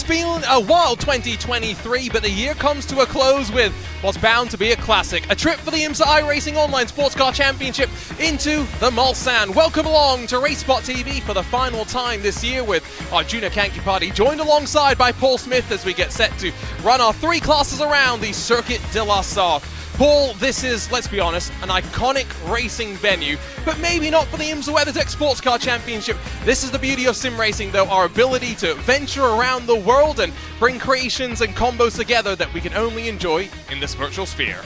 been a wild 2023, but the year comes to a close with what's bound to be a classic. A trip for the IMSA iRacing Online Sports Car Championship into the Mulsanne. Welcome along to RaceSpotTV for the final time this year with our Junior Kanky Party, joined alongside by Paul Smith as we get set to run our three classes around the Circuit de la Sarthe. Paul, this is, let's be honest, an iconic racing venue, but maybe not for the IMSA WeatherTech Sports Car Championship. This is the beauty of sim racing, though, our ability to venture around the world and bring creations and combos together that we can only enjoy in this virtual sphere.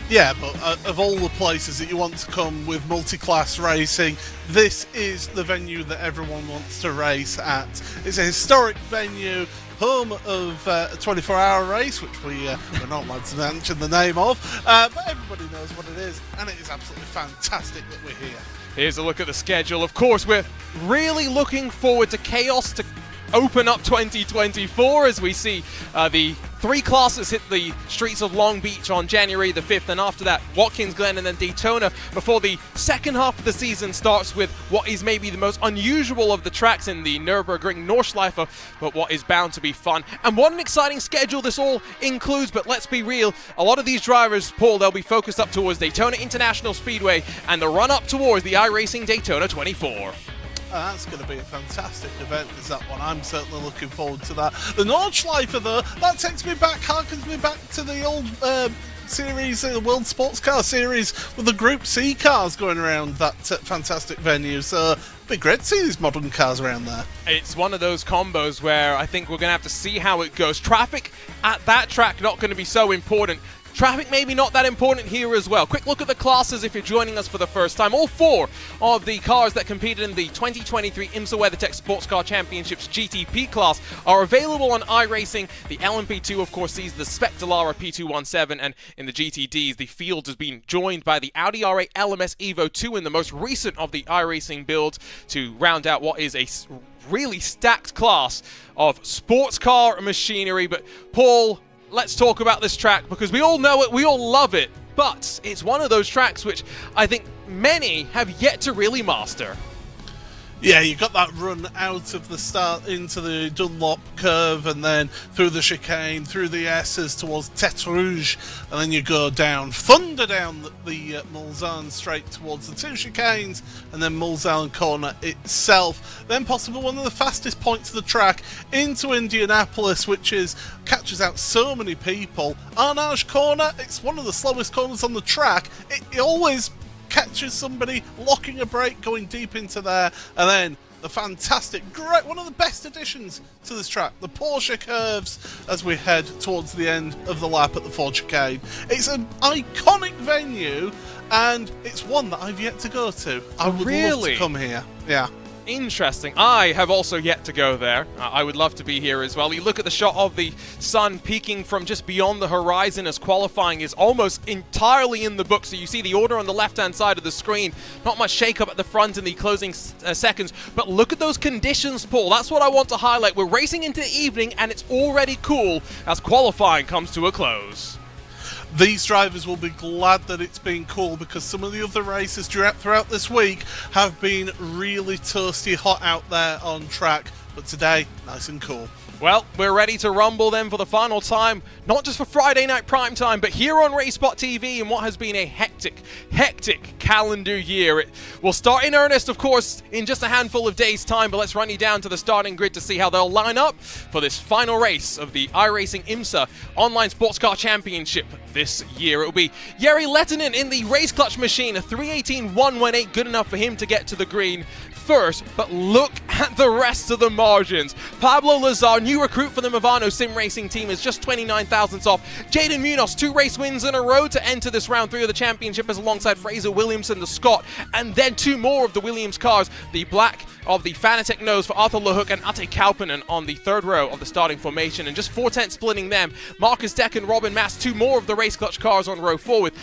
Yeah, but of all the places that you want to come with multi-class racing, this is the venue that everyone wants to race at. It's a historic venue, home of a 24-hour race, which we're not allowed to mention the name of, but everybody knows what it is, and it is absolutely fantastic that we're here. Here's a look at the schedule. Of course, we're really looking forward to chaos to open up 2024 as we see the three classes hit the streets of Long Beach on January the 5th, and after that Watkins Glen and then Daytona, before the second half of the season starts with what is maybe the most unusual of the tracks in the Nürburgring Nordschleife, but what is bound to be fun. And what an exciting schedule this all includes, but let's be real, a lot of these drivers, Paul, they'll be focused up towards Daytona International Speedway and the run up towards the iRacing Daytona 24. That's going to be a fantastic event, is that one? I'm certainly looking forward to that. The Nordschleife, though, that takes me back, harkens me back to the old series, the World Sports Car Series, with the Group C cars going around that fantastic venue. So it'd be great to see these modern cars around there. It's one of those combos where I think we're going to have to see how it goes. Traffic at that track not going to be so important. Traffic maybe not that important here as well. Quick look at the classes if you're joining us for the first time. All four of the cars that competed in the 2023 IMSA WeatherTech Sports Car Championships GTP class are available on iRacing. The LMP2, of course, sees the Spec Dallara P217, and in the GTDs, the field has been joined by the Audi R8 LMS Evo 2 in the most recent of the iRacing builds to round out what is a really stacked class of sports car machinery. But Paul, let's talk about this track, because we all know it, we all love it, but it's one of those tracks which I think many have yet to really master. Yeah, you got that run out of the start into the Dunlop curve, and then through the chicane, through the S's towards Tête Rouge, and then you go down, thunder down the Mulsanne straight towards the two chicanes, and then Mulsanne corner itself. Then possibly one of the fastest points of the track into Indianapolis, which catches out so many people. Arnage corner, it's one of the slowest corners on the track. It always catches somebody locking a brake, going deep into there, and then the fantastic, great, one of the best additions to this track, the Porsche curves as we head towards the end of the lap at the Ford chicane. It's an iconic venue, and it's one that I've yet to go to. I would love to come here. Yeah. Interesting. I have also yet to go there. I would love to be here as well. You look at the shot of the sun peaking from just beyond the horizon as qualifying is almost entirely in the book. So you see the order on the left-hand side of the screen. Not much shake-up at the front in the closing seconds. But look at those conditions, Paul. That's what I want to highlight. We're racing into the evening, and it's already cool as qualifying comes to a close. These drivers will be glad that it's been cool, because some of the other races throughout this week have been really toasty hot out there on track, but today, nice and cool. Well, we're ready to rumble then for the final time, not just for Friday night prime time, but here on RaceSpotTV in what has been a hectic calendar year. It will start in earnest, of course, in just a handful of days' time, but let's run you down to the starting grid to see how they'll line up for this final race of the iRacing IMSA Online Sports Car Championship this year. It will be Jari Lehtinen in the race clutch machine, a 318.118, good enough for him to get to the green first, but look at the rest of the margins. Pablo Lazar, new recruit for the Movano sim racing team, is just 29 thousandths off. Jaden Munoz, 2 race wins in a row to enter this round 3 of the championship, as alongside Fraser Williamson, the Scot, and then 2 more of the Williams cars, the black of the Fanatec nose for Arthur Lehook and Ate Kauppinen on the 3rd row of the starting formation, and just 4/10 splitting them. Marcus Deck and Robin Mass, 2 more of the race clutch cars on row 4, with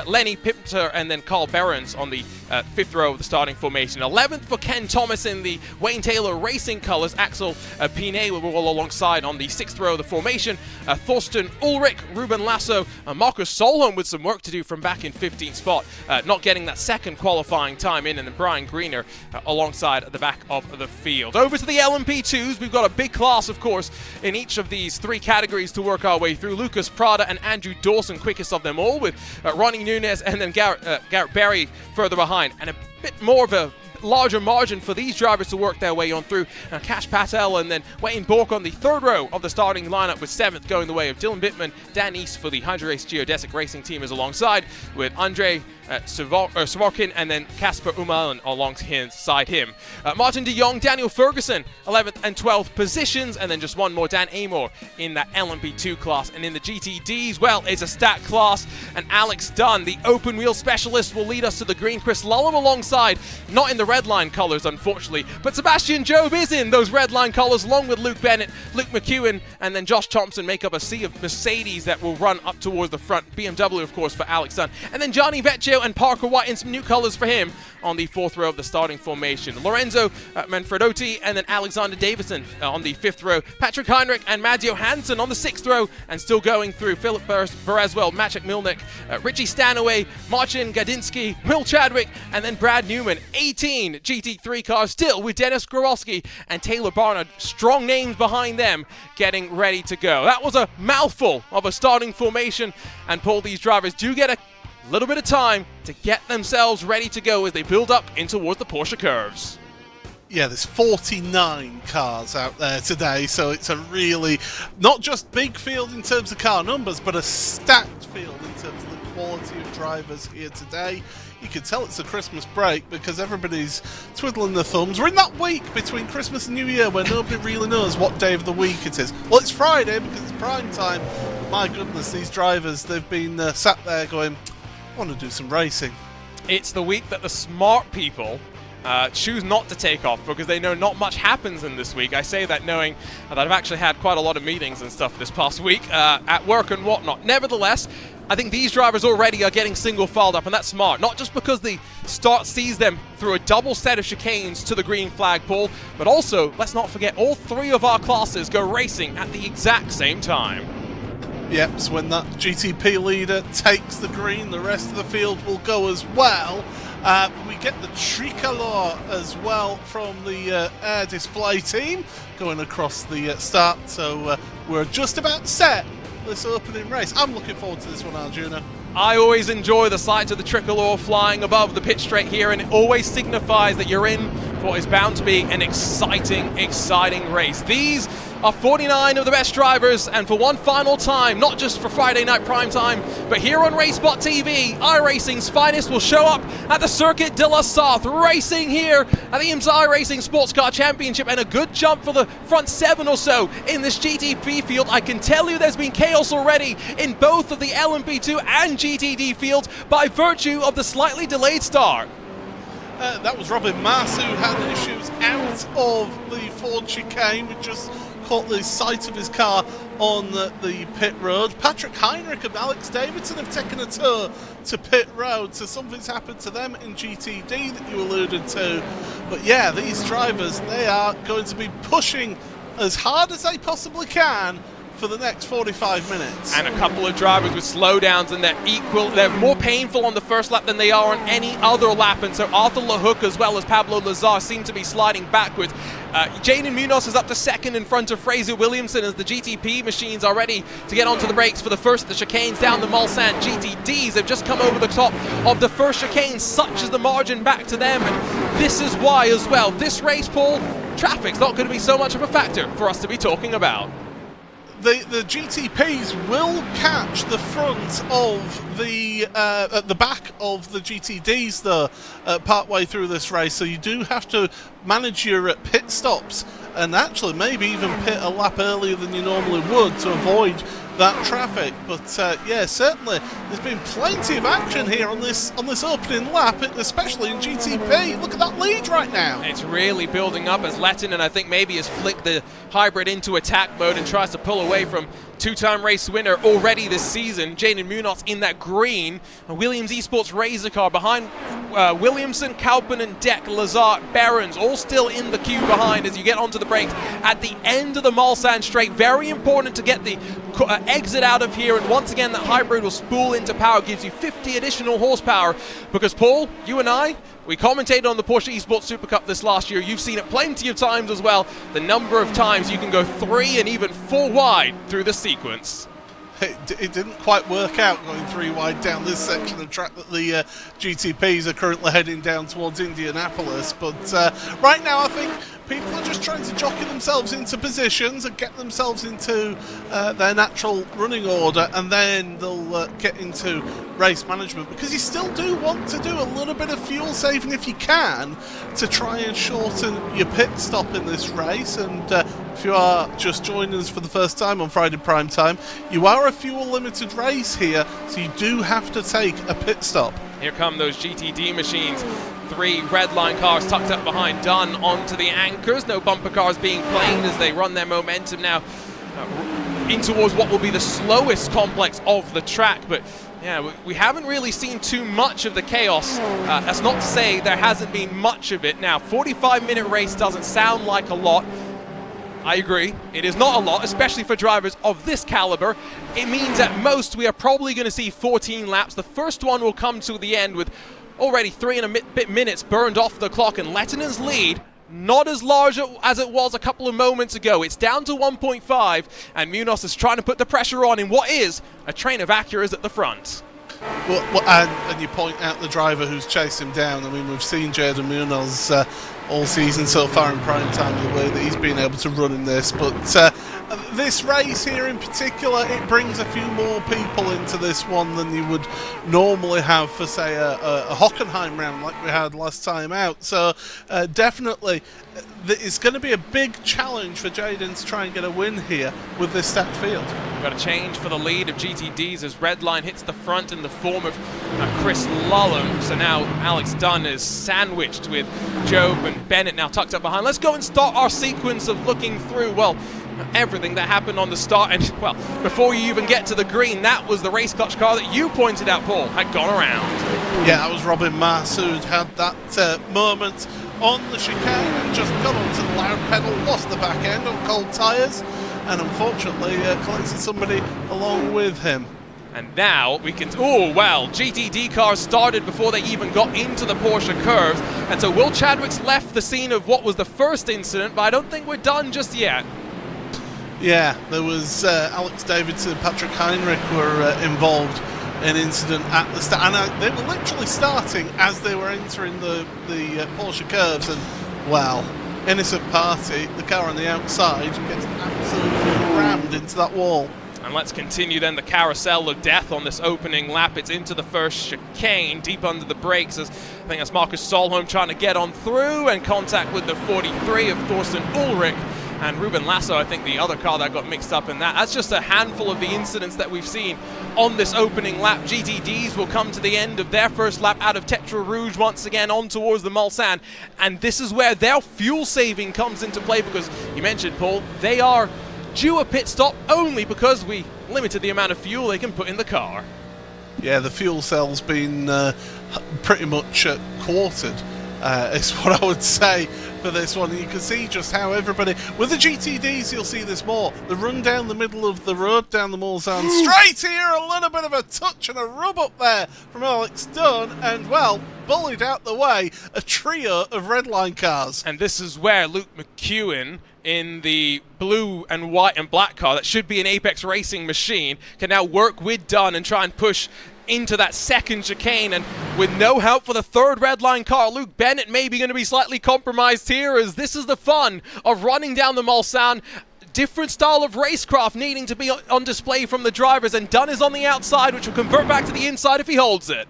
Lenny Pipter and then Carl Behrens on the 5th row of the starting formation. 11 7th for Ken Thomas in the Wayne Taylor Racing colours. Axel Pinet will roll alongside on the 6th row of the formation. Thorsten Ulrich, Ruben Lasso, Marcus Solholm with some work to do from back in 15th spot, not getting that second qualifying time in, and then Brian Greener alongside at the back of the field. Over to the LMP2s, we've got a big class, of course, in each of these 3 categories to work our way through. Lucas Prada and Andrew Dawson quickest of them all, with Ronnie Nunez and then Garrett Berry further behind, and a bit more of a larger margin for these drivers to work their way on through. Cash Patel and then Wayne Bork on the 3rd row of the starting lineup, with 7th going the way of Dylan Bittman. Dan East for the Hydro Race Geodesic Racing team is alongside, with Andre Svorkin and then Casper Umalen alongside him. Martin de Jong, Daniel Ferguson, 11th and 12th positions, and then just one more, Dan Amor in that LMP2 class. And in the GTDs, well, it's a stacked class, and Alex Dunn, the open wheel specialist, will lead us to the green. Chris Lullum alongside, not in the red line colours, unfortunately, but Sebastian Jobe is in those red line colours, along with Luke Bennett, Luke McEwen, and then Josh Thompson make up a sea of Mercedes that will run up towards the front. BMW, of course, for Alex Dunn, and then Johnny Vecchio and Parker White in some new colours for him on the 4th row of the starting formation. Lorenzo Manfredotti and then Alexander Davison on the 5th row. Patrick Heinrich and Mads Johansson on the 6th row, and still going through Philip Bereswell, Maciek Milnik, Richie Stanaway, Marcin Gadinsky, Will Chadwick, and then Brad Newman. 18 GT3 cars still with Dennis Growalski and Taylor Barnard. Strong names behind them getting ready to go. That was a mouthful of a starting formation, and Paul, these drivers do get a little bit of time to get themselves ready to go as they build up in towards the Porsche curves. Yeah, there's 49 cars out there today, so it's a really, not just big field in terms of car numbers, but a stacked field in terms of the quality of drivers here today. You can tell it's a Christmas break because everybody's twiddling their thumbs. We're in that week between Christmas and New Year where nobody really knows what day of the week it is. Well, it's Friday because it's prime time. My goodness, these drivers, they've been sat there going, I want to do some racing. It's the week that the smart people choose not to take off because they know not much happens in this week. I say that knowing that I've actually had quite a lot of meetings and stuff this past week at work and whatnot. Nevertheless, I think these drivers already are getting single filed up, and that's smart. Not just because the start sees them through a double set of chicanes to the green flagpole, but also, let's not forget, all 3 of our classes go racing at the exact same time. Yep, so when that GTP leader takes the green, the rest of the field will go as well. We get the tricolor as well from the air display team going across the start, so we're just about set this opening race. I'm looking forward to this one, Arjuna. I always enjoy the sight of the tricolor flying above the pit straight here, and it always signifies that you're in for what is bound to be an exciting race. These are 49 of the best drivers, and for one final time, not just for Friday night prime time, but here on RaceSpotTV, iRacing's finest will show up at the Circuit de la Sarthe, racing here at the IMSA iRacing Sports Car Championship, and a good jump for the front 7 or so in this GTP field. I can tell you there's been chaos already in both of the LMP2 and GTD fields by virtue of the slightly delayed start. That was Robin Mass who had issues out of the Ford chicane. We just caught the sight of his car on the pit road. Patrick Heinrich and Alex Davidson have taken a tour to pit road, so something's happened to them in GTD that you alluded to. But yeah, these drivers, they are going to be pushing as hard as they possibly can for the next 45 minutes. And a couple of drivers with slowdowns, and they're more painful on the first lap than they are on any other lap, and so Arthur LeHook as well as Pablo Lazar seem to be sliding backwards. Jaden Munoz is up to 2nd in front of Fraser Williamson as the GTP machines are ready to get onto the brakes for the first of the chicanes down the Mulsanne. GTDs have just come over the top of the first chicane, such is the margin back to them, and this is why as well, this race, Paul, traffic's not going to be so much of a factor for us to be talking about. The GTPs will catch the front of the back of the GTDs though, part way through this race, so you do have to manage your pit stops and actually maybe even pit a lap earlier than you normally would to avoid that traffic. But yeah, certainly there's been plenty of action here on this opening lap, especially in GTP. Look at that lead right now. It's really building up as Lettinen, I think, maybe has flicked the hybrid into attack mode and tries to pull away from 2-time race winner already this season, Jaden Munoz in that green, a Williams Esports Razor car behind Williamson, Kauppinen, Deck, Lazard, Behrens, all still in the queue behind as you get onto the brakes at the end of the Mulsanne straight. Very important to get the exit out of here, and once again that hybrid will spool into power, gives you 50 additional horsepower, because Paul, you and I, we commentated on the Porsche Esports Super Cup this last year. You've seen it plenty of times as well. The number of times you can go 3 and even 4 wide through the sequence. It didn't quite work out going 3 wide down this section of track that the GTPs are currently heading down towards Indianapolis. But right now I think people are just trying to jockey themselves into positions and get themselves into their natural running order, and then they'll get into race management, because you still do want to do a little bit of fuel saving if you can to try and shorten your pit stop in this race. And if you are just joining us for the first time on Friday Prime Time, you are a fuel limited race here, so you do have to take a pit stop. Here come those GTD machines. 3 red line cars tucked up behind Dunn onto the anchors. No bumper cars being claimed as they run their momentum now in towards what will be the slowest complex of the track. But yeah, we haven't really seen too much of the chaos. That's not to say there hasn't been much of it. Now, 45-minute race doesn't sound like a lot. I agree, it is not a lot, especially for drivers of this caliber. It means at most we are probably going to see 14 laps. The first one will come to the end with already 3 and a bit minutes burned off the clock, and Lettinen's lead not as large as it was a couple of moments ago. It's down to 1.5, and Munoz is trying to put the pressure on in what is a train of Acuras at the front. Well, and you point out the driver who's chased him down. I mean, we've seen Jaden Munoz all season so far in prime time, the way that he's been able to run in this. But this race here in particular, it brings a few more people into this one than you would normally have for, say, a Hockenheim round like we had last time out. So definitely it's going to be a big challenge for Jaden to try and get a win here with this stacked field. We've got a change for the lead of GTDs as Redline hits the front in the form of Chris Lullum. So now Alex Dunn is sandwiched with Job and Bennett now tucked up behind. Let's go and start our sequence of looking through, well, everything that happened on the start. And, well, before you even get to the green, that was the race clutch car that you pointed out, Paul, had gone around. Yeah, that was Robin Maas who'd had that moment on the chicane and just got onto the loud pedal, lost the back end on cold tyres, and unfortunately collected somebody along with him. And now we can, oh well, GTD cars started before they even got into the Porsche curves, and so Will Chadwick's left the scene of what was the first incident, but I don't think we're done just yet. Yeah, there was Alex Davidson and Patrick Heinrich were involved in an incident at the start, and they were literally starting as they were entering the Porsche curves, and well, innocent party, the car on the outside gets absolutely rammed into that wall. And let's continue then the carousel of death on this opening lap. It's into the first chicane, deep under the brakes, as I think that's Marcus Solholm trying to get on through, and contact with the 43 of Thorsten Ulrich. And Ruben Lasso, I think the other car that got mixed up in that. That's just a handful of the incidents that we've seen on this opening lap. GTDs will come to the end of their first lap out of Tetra Rouge once again on towards the Mulsanne. And this is where their fuel saving comes into play, because you mentioned, Paul, they are due a pit stop only because we limited the amount of fuel they can put in the car. Yeah, the fuel cell's been pretty much quartered, is what I would say for this one. And you can see just how everybody, with the GTDs you'll see this more, the run down the middle of the road down the Mulsanne straight here, a little bit of a touch and a rub up there from Alex Dunn, and well, bullied out the way a trio of redline cars. And this is where Luke McEwen in the blue and white and black car that should be an Apex Racing machine can now work with Dunn and try and push into that second chicane. And with no help for the third red line car, Luke Bennett may be going to be slightly compromised here, as this is the fun of running down the Mulsanne. Different style of racecraft needing to be on display from the drivers, and Dunn is on the outside, which will convert back to the inside if he holds it.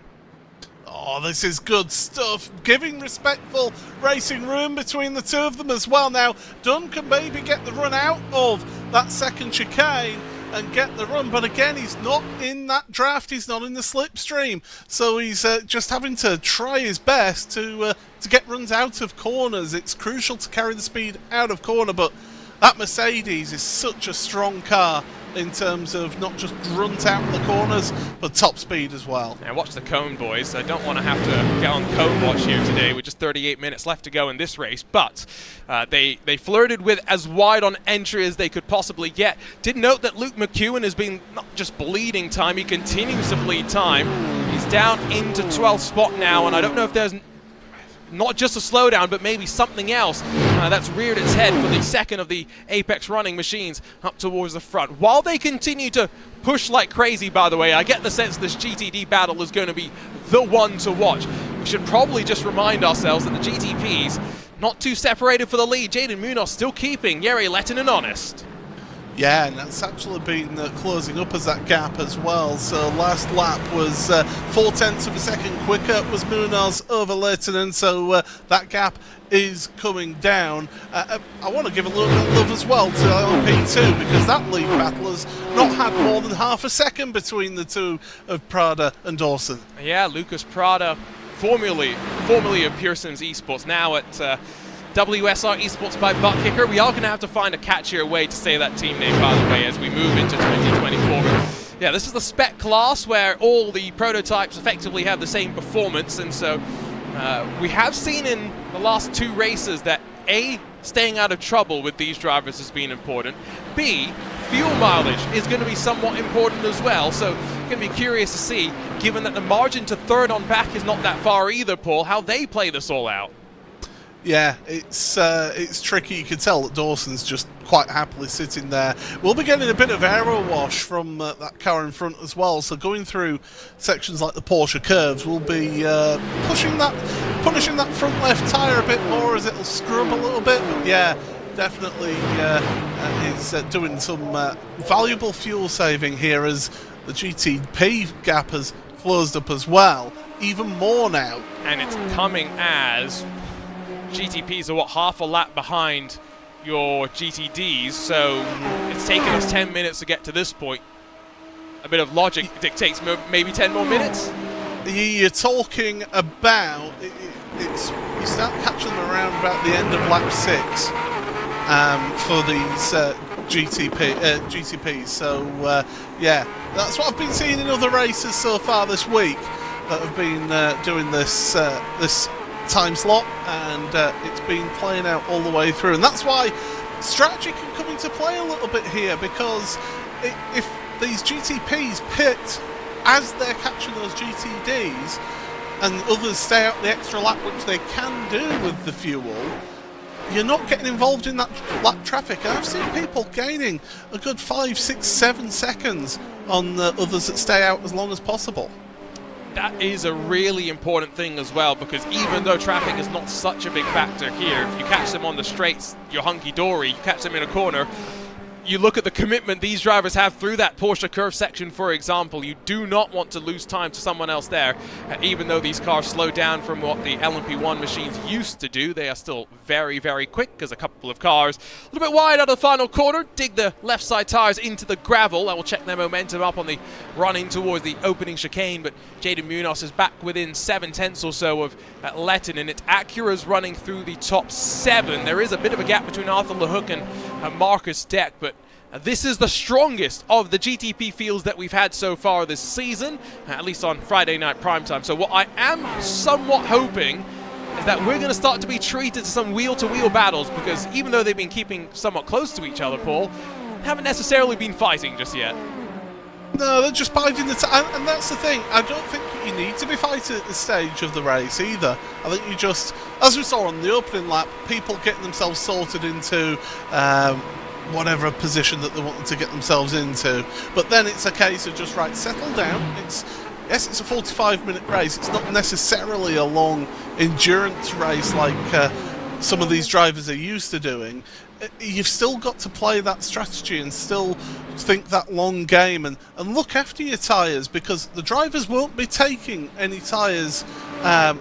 Oh, this is good stuff. Giving respectful racing room between the two of them as well. Now, Dunn can maybe get the run out of that second chicane and get the run, but again, he's not in that draft, he's not in the slipstream, so he's just having to try his best to get runs out of corners. It's crucial to carry the speed out of corner, but that Mercedes is such a strong car in terms of not just grunt out the corners, but top speed as well. Now watch the cone, boys. I don't want to have to get on cone watch here today with just 38 minutes left to go in this race, but they flirted with as wide on entry as they could possibly get. Did note that Luke McEwen has been not just bleeding time, he continues to bleed time. He's down into 12th spot now, and I don't know if there's not just a slowdown, but maybe something else that's reared its head for the second of the Apex running machines up towards the front. While they continue to push like crazy, by the way, I get the sense this GTD battle is going to be the one to watch. We should probably just remind ourselves that the GTPs not too separated for the lead. Jaden Munoz still keeping Jere Lehtinen honest. Yeah, and that's actually been closing up as that gap as well. So last lap was 0.4 of a second quicker was Munoz over Lehtinen, so that gap is coming down. I want to give a little bit of love as well to LMP2 because that lead battle has not had more than half a second between the two of Prada and Dawson. Yeah, Lucas Prada, formerly of Pearson's Esports, now at WSR Esports by Butt Kicker. We are going to have to find a catchier way to say that team name, by the way, as we move into 2024. Yeah, this is the spec class where all the prototypes effectively have the same performance, and so we have seen in the last two races that A, staying out of trouble with these drivers has been important. B, fuel mileage is going to be somewhat important as well, so going to be curious to see, given that the margin to third on back is not that far either, Paul, how they play this all out. Yeah, it's tricky. You can tell that Dawson's just quite happily sitting there. We'll be getting a bit of aero wash from that car in front as well. So going through sections like the Porsche curves, we'll be punishing that front left tyre a bit more as it'll scrub a little bit. But yeah, definitely is doing some valuable fuel saving here as the GTP gap has closed up as well, even more now. And it's coming as GTPs are half a lap behind your GTDs, so it's taken us 10 minutes to get to this point. A bit of logic dictates maybe 10 more minutes. You're talking about you start catching them around about the end of lap 6 for these GTPs. So yeah, that's what I've been seeing in other races so far this week that have been doing this time slot, and it's been playing out all the way through, and that's why strategy can come into play a little bit here, because if these GTPs pit as they're catching those GTDs and others stay out the extra lap, which they can do with the fuel, you're not getting involved in that lap traffic. And I've seen people gaining a good 5, 6, 7 seconds on the others that stay out as long as possible. That is a really important thing as well, because even though traffic is not such a big factor here, if you catch them on the straights, you're hunky-dory. You catch them in a corner, you look at the commitment these drivers have through that Porsche curve section, for example. You do not want to lose time to someone else there. Even though these cars slow down from what the LMP1 machines used to do, they are still very, very quick, because a couple of cars a little bit wide out of the final corner dig the left side tires into the gravel. That will check their momentum up on the run in towards the opening chicane, but Jaden Munoz is back within 7/10 or so of Lehtinen. It's Acura's running through the top 7. There is a bit of a gap between Arthur LeHook and Marcus Deck, but this is the strongest of the GTP fields that we've had so far this season, at least on Friday night primetime. So what I am somewhat hoping is that we're going to start to be treated to some wheel-to-wheel battles, because even though they've been keeping somewhat close to each other, Paul, haven't necessarily been fighting just yet. No, they're just biding the time, and that's the thing. I don't think you need to be fighting at this stage of the race either. I think you just, as we saw on the opening lap, people getting themselves sorted into whatever position that they wanted to get themselves into. But then it's a case of just, right, settle down. Yes, it's a 45-minute race. It's not necessarily a long endurance race like some of these drivers are used to doing. You've still got to play that strategy and still think that long game and look after your tyres, because the drivers won't be taking any tyres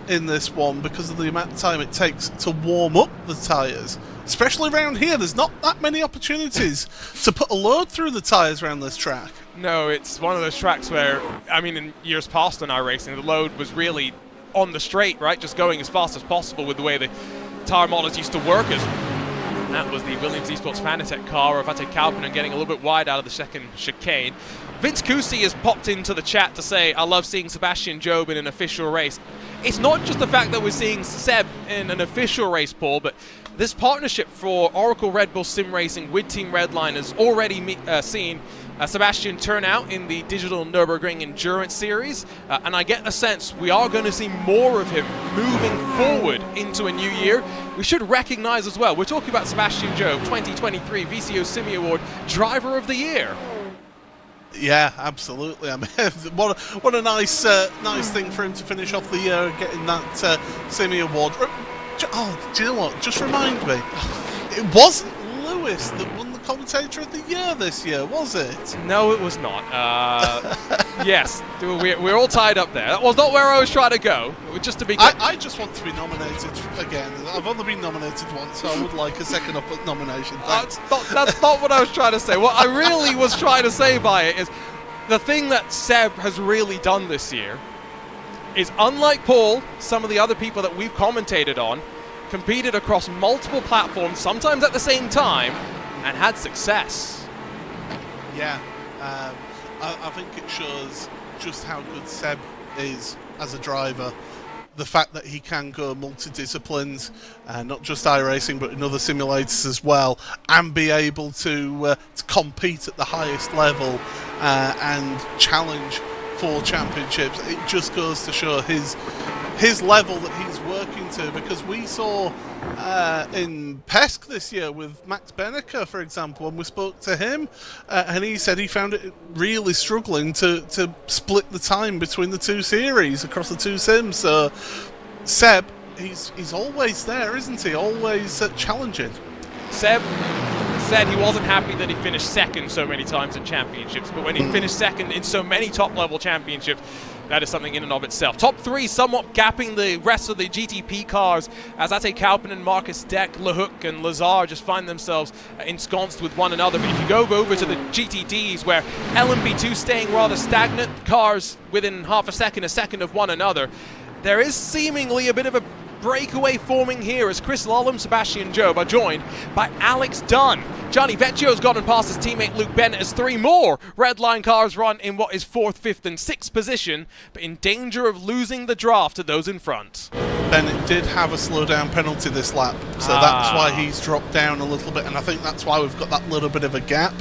in this one because of the amount of time it takes to warm up the tyres. Especially around here, there's not that many opportunities to put a load through the tyres around this track. No, it's one of those tracks where, I mean, in years past in iRacing, the load was really on the straight, right? Just going as fast as possible with the way the tyre models used to work. As That was the Williams Esports Fanatec car of Ate Kalpinen getting a little bit wide out of the second chicane. Vince Cusi has popped into the chat to say, I love seeing Sebastian Job in an official race. It's not just the fact that we're seeing Seb in an official race, Paul, but this partnership for Oracle Red Bull Sim Racing with Team Redline has already seen Sebastian turn out in the Digital Nürburgring Endurance Series, and I get the sense we are going to see more of him moving forward into a new year. We should recognize as well, we're talking about Sebastian Job, 2023 VCO Simi Award Driver of the Year. Yeah, absolutely. I mean, what a nice nice thing for him to finish off the year getting that Simi Award. Oh, do you know what? Just remind me, it wasn't Lewis that won the Commentator of the Year this year, was it? No, it was not. Yes, we're all tied up there. That was not where I was trying to go. Just to be clear. I just want to be nominated again. I've only been nominated once, so I would like a second up at nomination. That's not what I was trying to say. What I really was trying to say by it is the thing that Seb has really done this year is, unlike Paul, some of the other people that we've commentated on, competed across multiple platforms, sometimes at the same time, and had success. Yeah, I think it shows just how good Seb is as a driver. The fact that he can go multi-disciplines, not just iRacing but in other simulators as well, and be able to compete at the highest level and challenge for championships. It just goes to show his level that he's working to, because we saw in Pesk this year with Max Benneker, for example, when we spoke to him, and he said he found it really struggling to split the time between the two series across the two sims. So Seb, he's always there, isn't he? Always challenging. Seb said he wasn't happy that he finished second so many times in championships, but when he finished second in so many top-level championships, that is something in and of itself. Top three somewhat gapping the rest of the GTP cars as Ate Kalpinen, Marcus Deck, Lehook and Lazar just find themselves ensconced with one another. But if you go over to the GTDs, where LMP2 staying rather stagnant, cars within half a second of one another, there is seemingly a bit of a breakaway forming here as Chris Lollum, Sebastian Job are joined by Alex Dunn. Gianni Vecchio's gotten past his teammate Luke Bennett as three more Redline cars run in what is 4th, 5th and 6th position, but in danger of losing the draft to those in front. Bennett did have a slowdown penalty this lap, so that's why he's dropped down a little bit, and I think that's why we've got that little bit of a gap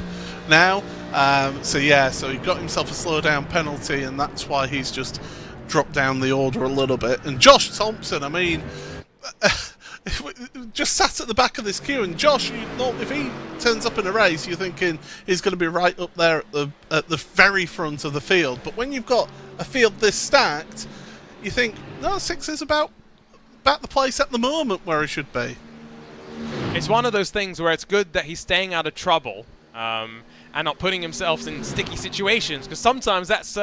now. So he got himself a slowdown penalty, and that's why he's just dropped down the order a little bit. And Josh Thompson, I mean, just sat at the back of this queue, and Josh, you know, if he turns up in a race, you're thinking he's going to be right up there at the very front of the field. But when you've got a field this stacked, you think, no, 6 is about the place at the moment where he should be. It's one of those things where it's good that he's staying out of trouble and not putting himself in sticky situations, because sometimes that's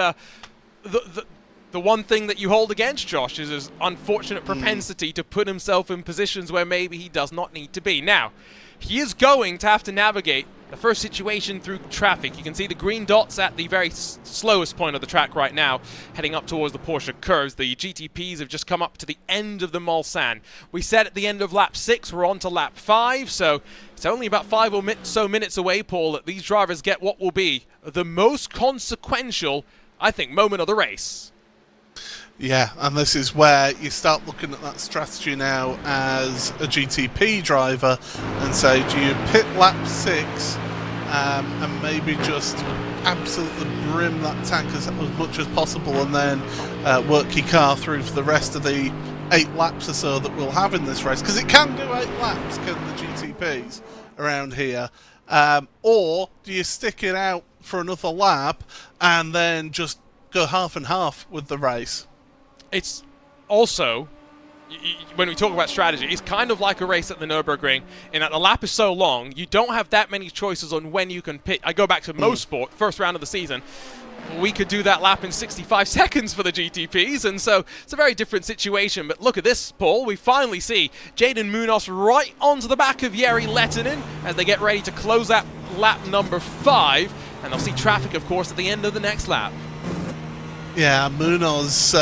the one thing that you hold against Josh is his unfortunate propensity to put himself in positions where maybe he does not need to be. Now, he is going to have to navigate the first situation through traffic. You can see the green dots at the very slowest point of the track right now, heading up towards the Porsche curves. The GTPs have just come up to the end of the Mulsanne. We said at the end of lap 6, we're on to lap 5, so it's only about 5 or so minutes away, Paul, that these drivers get what will be the most consequential, I think, moment of the race. Yeah, and this is where you start looking at that strategy now as a GTP driver and say, do you pit lap 6 and maybe just absolutely brim that tank as much as possible, and then work your car through for the rest of the 8 laps or so that we'll have in this race? Because it can do 8 laps, can the GTPs around here. Or do you stick it out for another lap and then just go half and half with the race? It's also, when we talk about strategy, it's kind of like a race at the Nürburgring in that the lap is so long, you don't have that many choices on when you can pit. I go back to Mosport, first round of the season. We could do that lap in 65 seconds for the GTPs, and so it's a very different situation. But look at this, Paul. We finally see Jaden Munoz right onto the back of Jere Lehtinen as they get ready to close out lap number 5, and they'll see traffic, of course, at the end of the next lap. Yeah, Munoz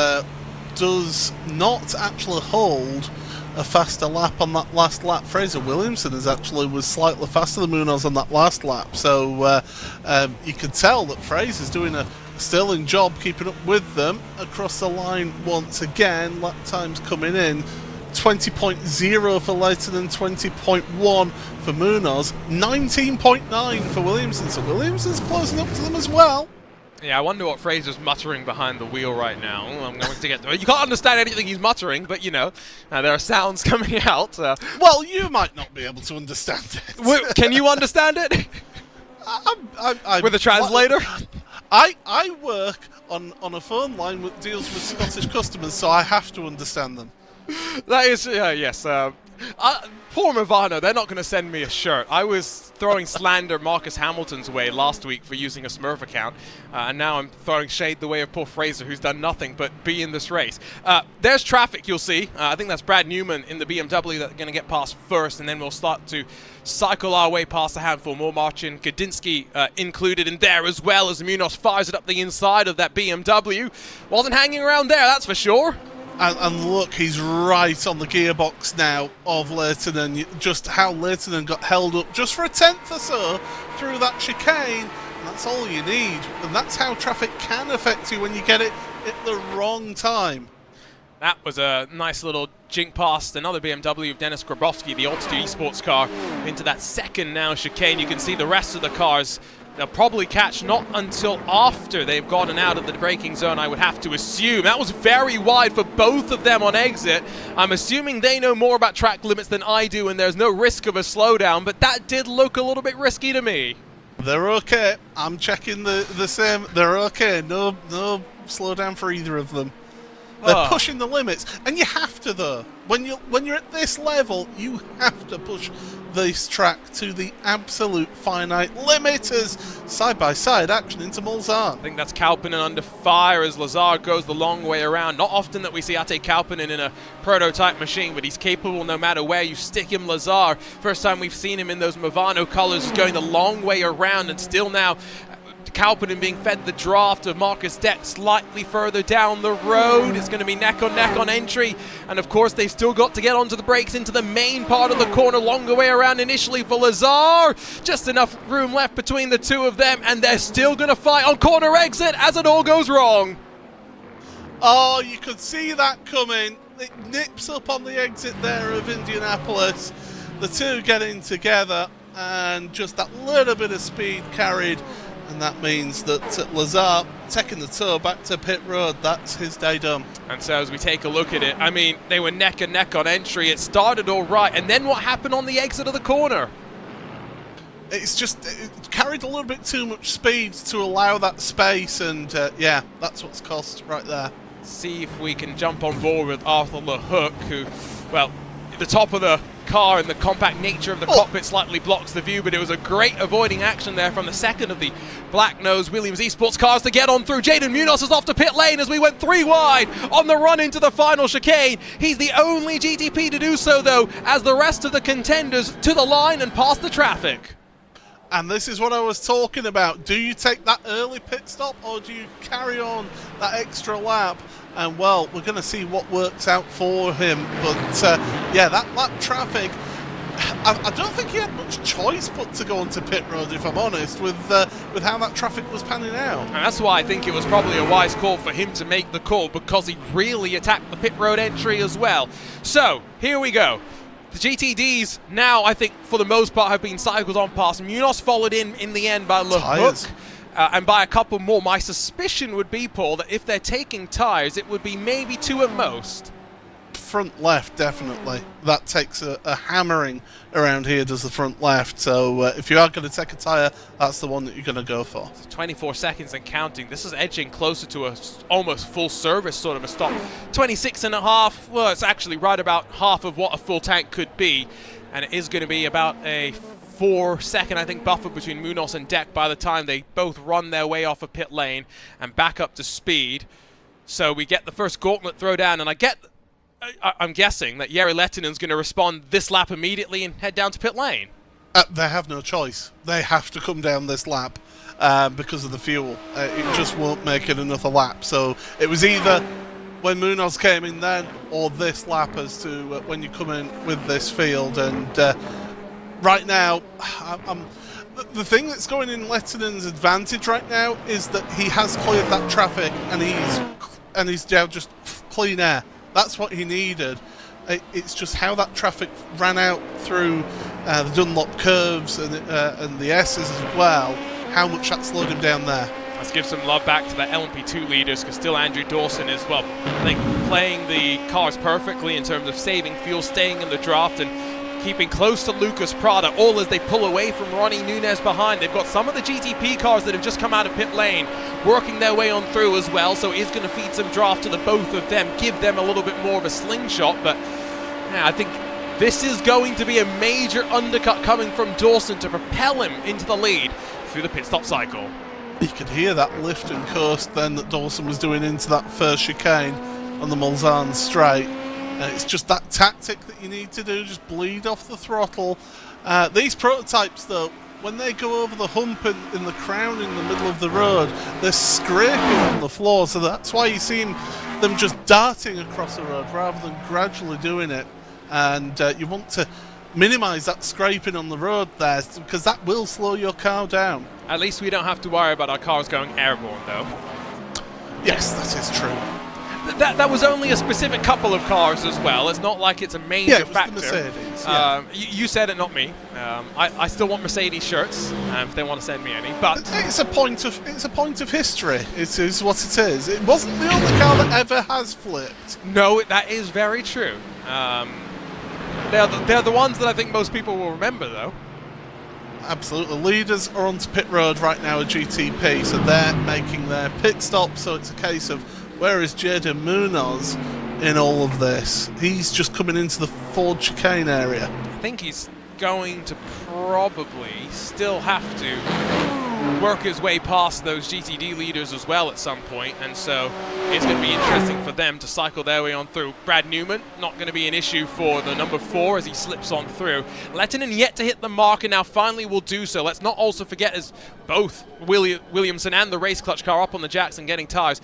does not actually hold a faster lap on that last lap. Fraser Williamson was slightly faster than Munoz on that last lap, so you can tell that Fraser's doing a sterling job keeping up with them. Across the line once again, lap times coming in. 20.0 for Leighton and 20.1 for Munoz, 19.9 for Williamson, so Williamson's closing up to them as well. Yeah, I wonder what Fraser's muttering behind the wheel right now. I'm going to get to it. You can't understand anything he's muttering, but you know, there are sounds coming out. Well, you might not be able to understand it. Can you understand it? With a translator? I work on a phone line that deals with Scottish customers, so I have to understand them. That is, yes. Poor Movano, they're not going to send me a shirt. I was throwing slander Marcus Hamilton's way last week for using a Smurf account, and now I'm throwing shade the way of poor Fraser, who's done nothing but be in this race. There's traffic, you'll see. I think that's Brad Newman in the BMW that's going to get past first, and then we'll start to cycle our way past a handful more. Marcin Gadiński included in there, as well as Munoz fires it up the inside of that BMW. Wasn't hanging around there, that's for sure. And look, he's right on the gearbox now of Leighton, and just how Leighton got held up just for a tenth or so through that chicane. And that's all you need, and that's how traffic can affect you when you get it at the wrong time. That was a nice little jink past another BMW of Dennis Grabowski, the Altitude Esports car, into that second now chicane. You can see the rest of the cars. They'll probably catch not until after they've gotten out of the braking zone, I would have to assume. That was very wide for both of them on exit. I'm assuming they know more about track limits than I do, and there's no risk of a slowdown, but that did look a little bit risky to me. They're okay. I'm checking the same. They're okay. No slowdown for either of them. They're pushing the limits, and you have to, though. When you're at this level, you have to push this track to the absolute finite limit as side-by-side action into Mulzar. I think that's Kauppinen under fire as Lazar goes the long way around. Not often that we see Ate Kauppinen in a prototype machine, but he's capable no matter where you stick him. Lazar, first time we've seen him in those Movano colors, going the long way around, and still now Kauppinen being fed the draft of Marcus Deck slightly further down the road. It's going to be neck on entry, and of course they've still got to get onto the brakes into the main part of the corner. Longer way around initially for Lazar. Just enough room left between the two of them, and they're still going to fight on corner exit as it all goes wrong. Oh, you could see that coming. It nips up on the exit there of Indianapolis. The two getting together, and just that little bit of speed carried. And that means that Lazar taking the tow back to pit road. That's his day done. And so as we take a look at it, I mean, they were neck and neck on entry. It started all right. And then what happened on the exit of the corner? It carried a little bit too much speed to allow that space. And yeah, that's what's cost right there. See if we can jump on board with Arthur LeHook, who, well, the top of the car and the compact nature of the cockpit slightly blocks the view, but it was a great avoiding action there from the second of the black-nosed Williams Esports cars to get on through. Jaden Munoz is off to pit lane as we went 3 wide on the run into the final chicane. He's the only GTP to do so, though, as the rest of the contenders to the line and past the traffic. And this is what I was talking about. Do you take that early pit stop, or do you carry on that extra lap? And, well, we're going to see what works out for him. But, yeah, that lap traffic, I don't think he had much choice but to go onto pit road, if I'm honest, with how that traffic was panning out. And that's why I think it was probably a wise call for him to make the call, because he really attacked the pit road entry as well. So, here we go. The GTDs now, I think, for the most part, have been cycled on past. Munoz followed in the end by LeHook. And by a couple more. My suspicion would be, Paul, that if they're taking tyres, it would be maybe 2 at most. Front left, definitely. That takes a hammering around here, does the front left. So if you are going to take a tyre, that's the one that you're going to go for. 24 seconds and counting. This is edging closer to a almost full service sort of a stop. 26.5. Well, it's actually right about half of what a full tank could be. And it is going to be about a 4-second, I think, buffer between Munoz and Deck by the time they both run their way off of pit lane and back up to speed. So we get the first gauntlet throwdown, and I'm guessing that Jere Lehtinen's going to respond this lap immediately and head down to pit lane. They have no choice. They have to come down this lap because of the fuel. It just won't make it another lap. So it was either when Munoz came in then, or this lap as to when you come in with this field. And right now, the thing that's going in Lettinen's advantage right now is that he has cleared that traffic, and he's now just clean air. That's what he needed. It's just how that traffic ran out through the Dunlop curves and the S's as well, how much that slowed him down there. Let's give some love back to the LMP2 leaders, because still Andrew Dawson is, well, I think playing the cars perfectly in terms of saving fuel, staying in the draft, and keeping close to Lucas Prada, all as they pull away from Ronnie Nunez behind. They've got some of the GTP cars that have just come out of pit lane working their way on through as well, so it is going to feed some draft to the both of them, give them a little bit more of a slingshot. But yeah, I think this is going to be a major undercut coming from Dawson to propel him into the lead through the pit stop cycle. You could hear that lift and coast then that Dawson was doing into that first chicane on the Mulsanne straight. And it's just that tactic that you need to do, just bleed off the throttle. These prototypes, though, when they go over the hump in the crown in the middle of the road, they're scraping on the floor. So that's why you see them just darting across the road rather than gradually doing it. And you want to minimise that scraping on the road there, because that will slow your car down. At least we don't have to worry about our cars going airborne, though. Yes, that is true. That was only a specific couple of cars as well. It's not like it's a major it was factor. The Mercedes, yeah. You said it, not me. I still want Mercedes shirts if they want to send me any. But it's a point of history. It is what it is. It wasn't the only car that ever has flipped. No, that is very true. They're the ones that I think most people will remember, though. Absolutely. Leaders are onto pit road right now at GTP, so they're making their pit stop. So it's a case of, where is Jaden Munoz in all of this? He's just coming into the Ford chicane area. I think he's going to probably still have to work his way past those GTD leaders as well at some point, and so it's going to be interesting for them to cycle their way on through. Brad Newman, not going to be an issue for the number 4 as he slips on through. Lettinen yet to hit the mark, and now finally will do so. Let's not also forget, as both Williamson and the race clutch car up on the jacks and getting tyres,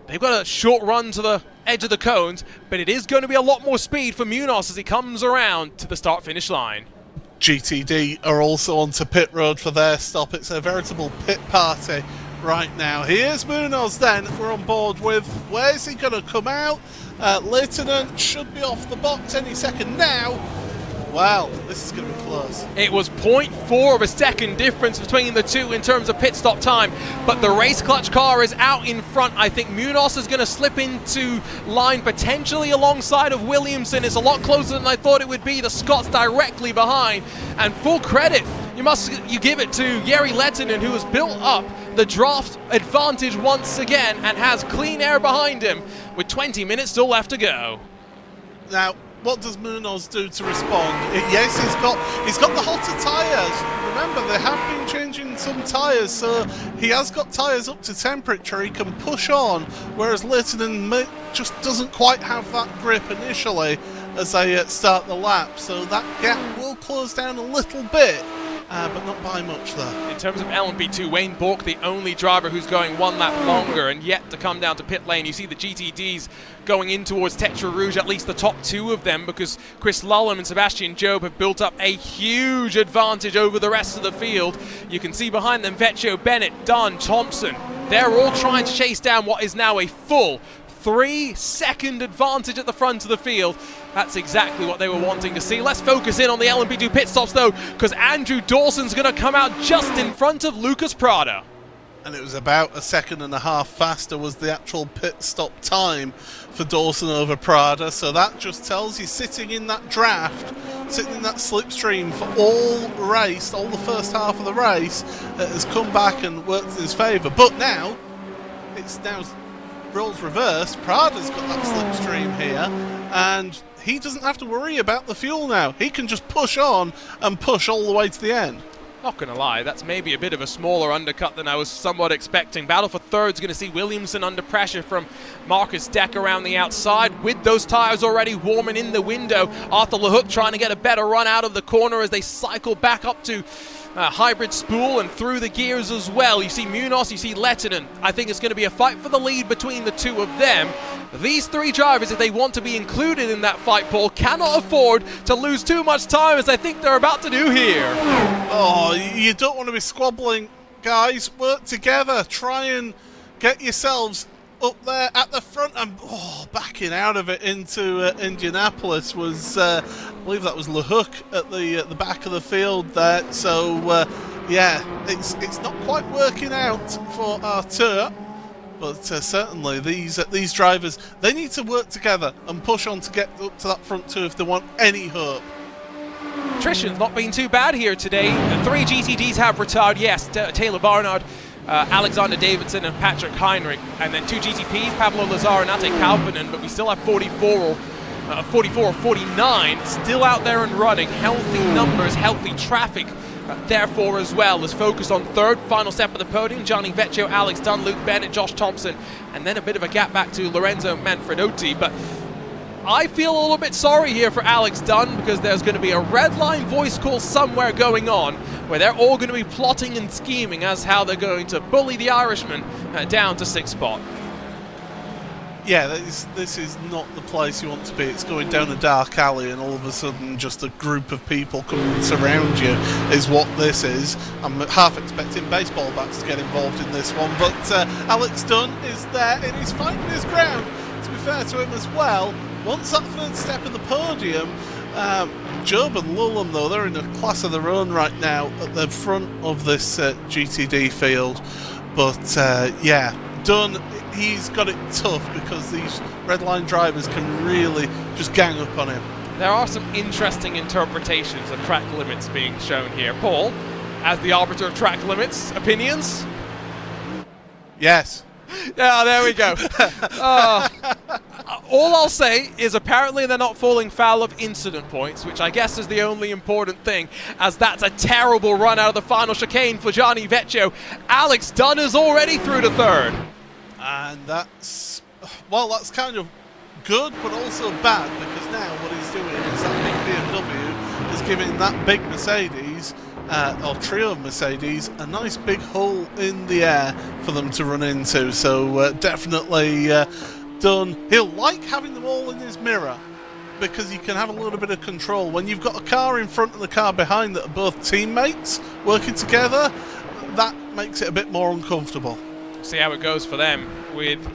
they've got a short run to the edge of the cones, but it is going to be a lot more speed for Munoz as he comes around to the start-finish line. GTD are also onto pit road for their stop. It's a veritable pit party right now. Here's Munoz then, we're on board with. Where's he going to come out? Lehtinen should be off the box any second now. Wow, this is going to be close. It was 0.4 of a second difference between the two in terms of pit stop time, but the race clutch car is out in front. I think Munoz is going to slip into line potentially alongside of Williamson. It's a lot closer than I thought it would be. The Scots directly behind, and full credit you give it to Jari Lehtinen, who has built up the draft advantage once again and has clean air behind him with 20 minutes still left to go. Now, what does Munoz do to respond? Yes, he's got the hotter tyres. Remember, they have been changing some tyres, so he has got tyres up to temperature. He can push on, whereas Lehtinen just doesn't quite have that grip initially as they start the lap. So that gap will close down a little bit, but not by much there. In terms of LMP2, Wayne Bork, the only driver who's going one lap longer and yet to come down to pit lane. You see the GTDs going in towards Tetra Rouge, at least the top 2 of them, because Chris Lullum and Sebastian Jobe have built up a huge advantage over the rest of the field. You can see behind them Vecchio, Bennett, Dunn, Thompson. They're all trying to chase down what is now a full 3-second advantage at the front of the field. That's exactly what they were wanting to see. Let's focus in on the LMP2 pit stops, though, because Andrew Dawson's going to come out just in front of Lucas Prada. And it was about 1.5 seconds faster was the actual pit stop time for Dawson over Prada. So that just tells you, sitting in that draft, sitting in that slipstream for all race, all the first half of the race, has come back and worked in his favour. But now, it's now roles reversed. Prada's got that slipstream here, and he doesn't have to worry about the fuel now. He can just push on and push all the way to the end. Not going to lie, that's maybe a bit of a smaller undercut than I was somewhat expecting. Battle for third's going to see Williamson under pressure from Marcus Deck around the outside with those tyres already warming in the window. Arthur LeHook trying to get a better run out of the corner as they cycle back up to hybrid spool and through the gears as well. You see Munoz, you see Lehtinen. I think it's going to be a fight for the lead between the two of them. These three drivers, if they want to be included in that fight, Paul, cannot afford to lose too much time, as I think they're about to do here. Oh, you don't want to be squabbling, guys. Work together. Try and get yourselves up there at the front, and backing out of it into Indianapolis was, I believe that was LeHook at the back of the field there. So yeah, it's not quite working out for Arthur, but certainly these drivers, they need to work together and push on to get up to that front two if they want any hope. Attrition's not been too bad here today. The 3 GTDs have retired, yes. Taylor Barnard, Alexander Davidson and Patrick Heinrich, and then 2 GTPs, Pablo Lazar and Ate Kalpanen, but we still have 44 or 49 still out there and running. Healthy numbers, healthy traffic therefore as well. Is focused on third, final step of the podium, Gianni Vecchio, Alex Dunn, Luke Bennett, Josh Thompson, and then a bit of a gap back to Lorenzo Manfredotti. But I feel a little bit sorry here for Alex Dunn, because there's going to be a red line voice call somewhere going on where they're all going to be plotting and scheming as how they're going to bully the Irishman down to 6th spot. Yeah, this is not the place you want to be. It's going down a dark alley and all of a sudden just a group of people come and surround you is what this is. I'm half expecting baseball bats to get involved in this one, but Alex Dunn is there and he's fighting his ground, to be fair to him as well. Once that third step of the podium, Job and Lulham, though, they're in a class of their own right now at the front of this GTD field. But yeah, Dunn, he's got it tough because these red line drivers can really just gang up on him. There are some interesting interpretations of track limits being shown here. Paul, as the arbiter of track limits, opinions? Yes. Yeah, there we go. All I'll say is apparently they're not falling foul of incident points, which I guess is the only important thing, as that's a terrible run out of the final chicane for Gianni Vecchio. Alex Dunn is already through to third. And that's, well, that's kind of good, but also bad, because now what he's doing is that big BMW is giving that big Mercedes, or trio of Mercedes, a nice big hole in the air for them to run into. So definitely Dunn, he'll like having them all in his mirror, because you can have a little bit of control. When you've got a car in front and the car behind that are both teammates working together, that makes it a bit more uncomfortable. See how it goes for them with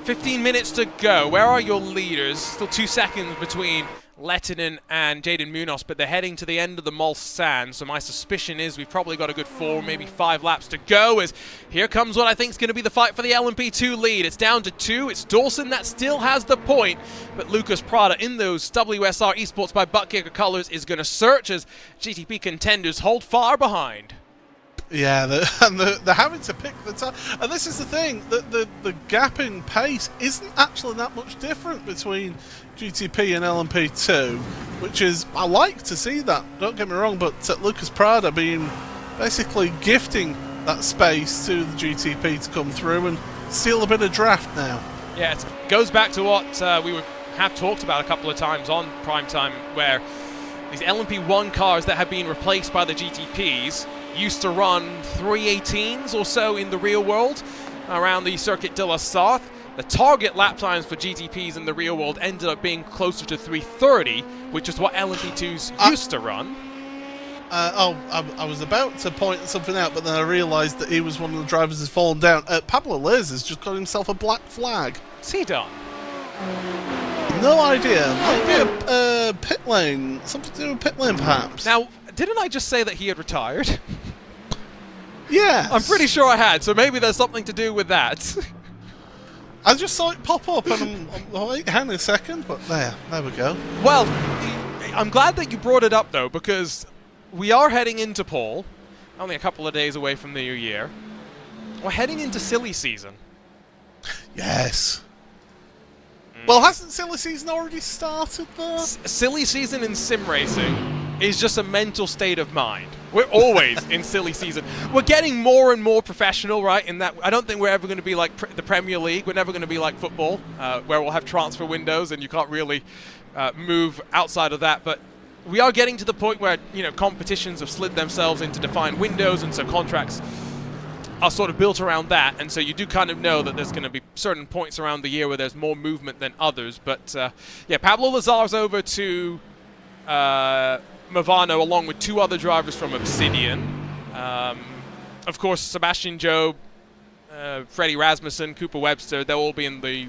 15 minutes to go. Where are your leaders? Still 2 seconds between Lehtinen and Jaden Munoz, but they're heading to the end of the Mulsanne, so my suspicion is we've probably got a good 4, maybe 5 laps to go, as here comes what I think is going to be the fight for the LMP2 lead. It's down to 2. It's Dawson that still has the point, but Lucas Prada in those WSR Esports by Buttkicker colors is going to search as GTP contenders hold far behind. Yeah, they're having to pick the time. And this is the thing, the gap in pace isn't actually that much different between GTP and LMP2, which is, I like to see that, don't get me wrong, but Lucas Prada being basically gifting that space to the GTP to come through and steal a bit of draft now. Yeah, it goes back to what we have talked about a couple of times on Primetime, where these LMP1 cars that have been replaced by the GTPs used to run 318s or so in the real world around the Circuit de la Sarthe. The target lap times for GTPs in the real world ended up being closer to 330, which is what LMP2s used to run. I was about to point something out, but then I realised that he was one of the drivers who's fallen down. Pablo Lasers just got himself a black flag. What's he done? No idea. Might be a pit lane. Something to do with pit lane, perhaps. Now, didn't I just say that he had retired? Yeah. I'm pretty sure I had, so maybe there's something to do with that. I just saw it pop up, and I'm like, hang on a second, but there we go. Well, I'm glad that you brought it up, though, because we are heading into Paul, only a couple of days away from the new year. We're heading into silly season. Yes. Well, hasn't silly season already started, though? Silly season in sim racing is just a mental state of mind. We're always in silly season. We're getting more and more professional, right? In that, I don't think we're ever going to be like the Premier League. We're never going to be like football, where we'll have transfer windows and you can't really move outside of that. But we are getting to the point where, you know, competitions have slid themselves into defined windows, and so contracts are sort of built around that, and so you do kind of know that there's going to be certain points around the year where there's more movement than others. But yeah, Pablo Lazar's over to Movano along with 2 other drivers from Obsidian. Of course, Sebastian Job, Freddie Rasmussen, Cooper Webster, they'll all be in the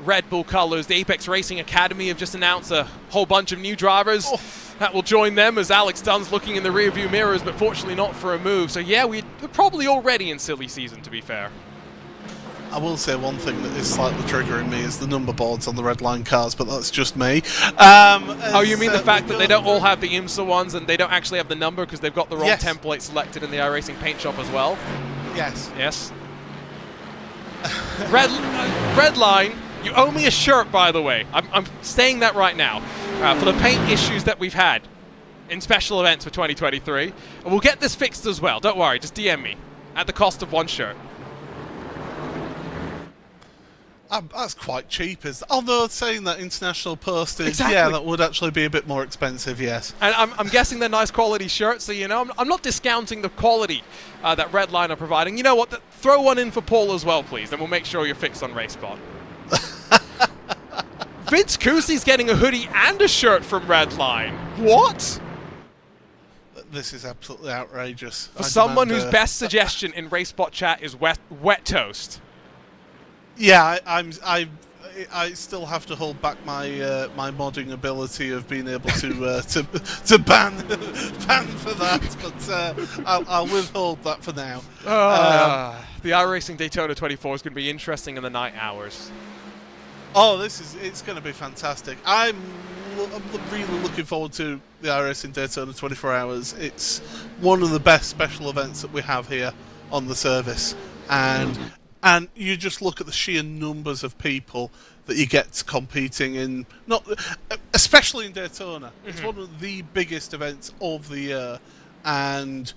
Red Bull colors. The Apex Racing Academy have just announced a whole bunch of new drivers that will join them, as Alex Dunn's looking in the rearview mirrors, but fortunately not for a move. So yeah, we're probably already in silly season, to be fair. I will say one thing that is slightly triggering me is the number boards on the red line cars, but that's just me. Oh, you mean the fact that they don't all have the IMSA ones and they don't actually have the number because they've got the wrong template selected in the iRacing paint shop as well? Yes. Yes. Red line, you owe me a shirt, by the way. I'm saying that right now. For the paint issues that we've had in special events for 2023. And we'll get this fixed as well. Don't worry, just DM me at the cost of 1 shirt. That's quite cheap, although saying that international postage, exactly. Yeah, that would actually be a bit more expensive, yes. And I'm guessing they're nice quality shirts, so you know, I'm not discounting the quality that Red Line are providing. You know what? Throw one in for Paul as well, please, and we'll make sure you're fixed on RaceSpot. Vince Cousi's getting a hoodie and a shirt from Red Line. What? This is absolutely outrageous. For someone whose best suggestion in RaceSpot chat is wet toast. Yeah, I still have to hold back my my modding ability of being able to ban for that, but I'll withhold that for now. The iRacing Daytona 24 is going to be interesting in the night hours. Oh, it's going to be fantastic. I'm really looking forward to the iRacing Daytona 24 hours. It's one of the best special events that we have here on the service, and you just look at the sheer numbers of people that you get competing in, especially in Daytona. It's one of the biggest events of the year, and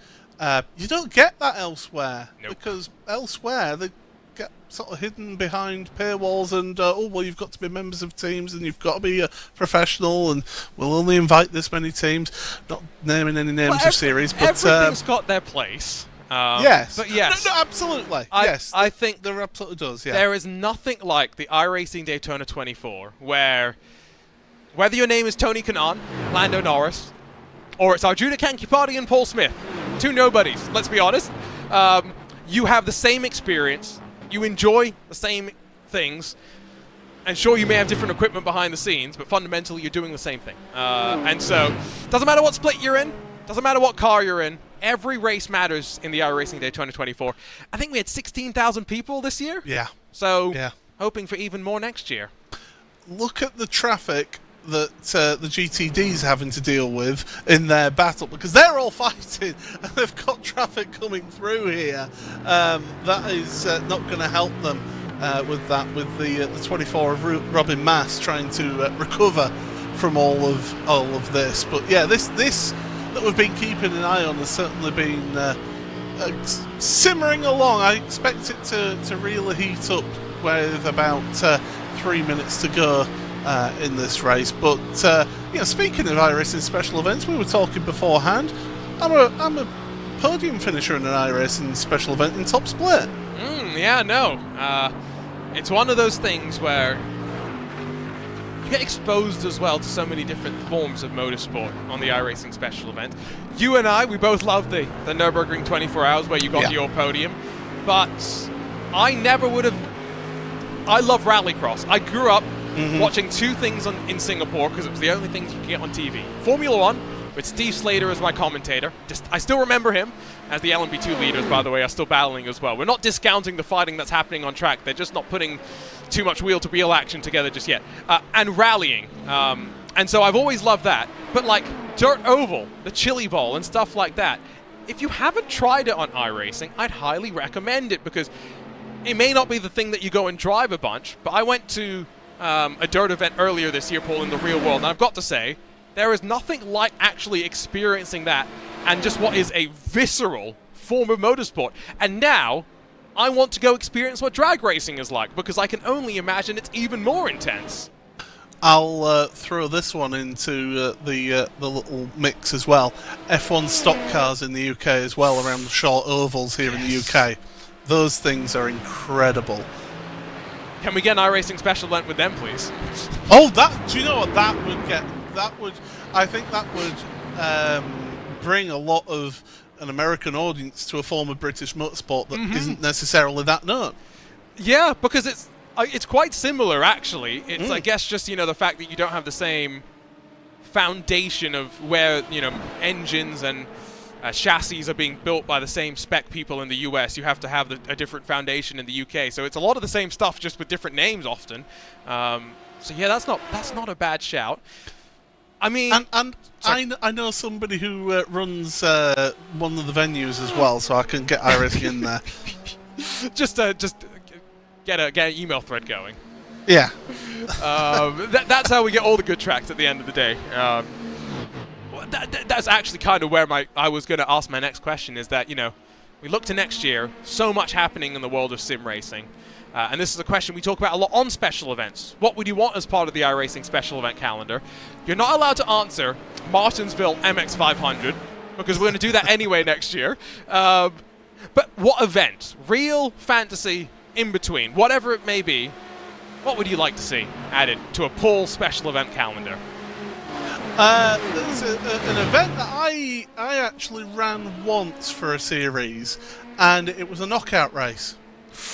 you don't get that elsewhere. Nope. Because elsewhere they get sort of hidden behind paywalls and well, you've got to be members of teams and you've got to be a professional, and we'll only invite this many teams. Not naming any names of series, but everything's got their place. Yes, but yes, no, absolutely. Yes, I think there absolutely does. Yeah, there is nothing like the iRacing Daytona 24, where whether your name is Tony Kanaan, Lando Norris, or it's Arjuna Kankipati and Paul Smith, 2 nobodies. Let's be honest. You have the same experience. You enjoy the same things. And sure, you may have different equipment behind the scenes, but fundamentally, you're doing the same thing. And so, doesn't matter what split you're in. Doesn't matter what car you're in. Every race matters in the iRacing Daytona 24. I think we had 16,000 people this year. Yeah. So, hoping for even more next year. Look at the traffic that the GTD's having to deal with in their battle, because they're all fighting and they've got traffic coming through here. That is not going to help them with the 24 of Robin Mass trying to recover from all of this. But yeah, this that we've been keeping an eye on has certainly been simmering along. I expect it to really heat up with about 3 minutes to go in this race. But you know, speaking of iRacing special events, we were talking beforehand. I'm a podium finisher in an iRacing special event in Top Split. Yeah, no. It's one of those things where you get exposed as well to so many different forms of motorsport on the iRacing special event. You and I, we both love the Nürburgring 24 hours where you got your podium, but I never would have. I love rallycross. I grew up watching 2 things in Singapore because it was the only things you could get on TV. Formula 1, with Steve Slater as my commentator. I still remember him, as the LMP2 leaders, by the way, are still battling as well. We're not discounting the fighting that's happening on track. They're just not putting too much wheel-to-wheel action together just yet. And rallying. And so I've always loved that. But like Dirt Oval, the Chili Bowl, and stuff like that, if you haven't tried it on iRacing, I'd highly recommend it, because it may not be the thing that you go and drive a bunch, but I went to a dirt event earlier this year, Paul, in the real world, and I've got to say, there is nothing like actually experiencing that and just what is a visceral form of motorsport. And now, I want to go experience what drag racing is like, because I can only imagine it's even more intense. I'll throw this one into the little mix as well. F1 stock cars in the UK as well, around the short ovals here in the UK. Those things are incredible. Can we get an iRacing special event with them, please? Oh, do you know what that would get? I think that would bring a lot of an American audience to a form of British motorsport that isn't necessarily that known. Yeah, because it's quite similar, actually. It's, I guess, just, the fact that you don't have the same foundation of where, engines and chassis are being built by the same spec people in the US. You have to have a different foundation in the UK. So it's a lot of the same stuff, just with different names often. So yeah, that's not a bad shout. I mean, and I know somebody who runs one of the venues as well, so I can get iRacing in there. just get an email thread going. Yeah. That's how we get all the good tracks at the end of the day. That's actually kind of where I was going to ask my next question, is that, we look to next year, so much happening in the world of sim racing. And this is a question we talk about a lot on special events. What would you want as part of the iRacing special event calendar? You're not allowed to answer Martinsville MX500, because we're going to do that anyway next year. But what event? Real, fantasy, in between, whatever it may be, what would you like to see added to a Paul special event calendar? There's an event that I actually ran once for a series, and it was a knockout race.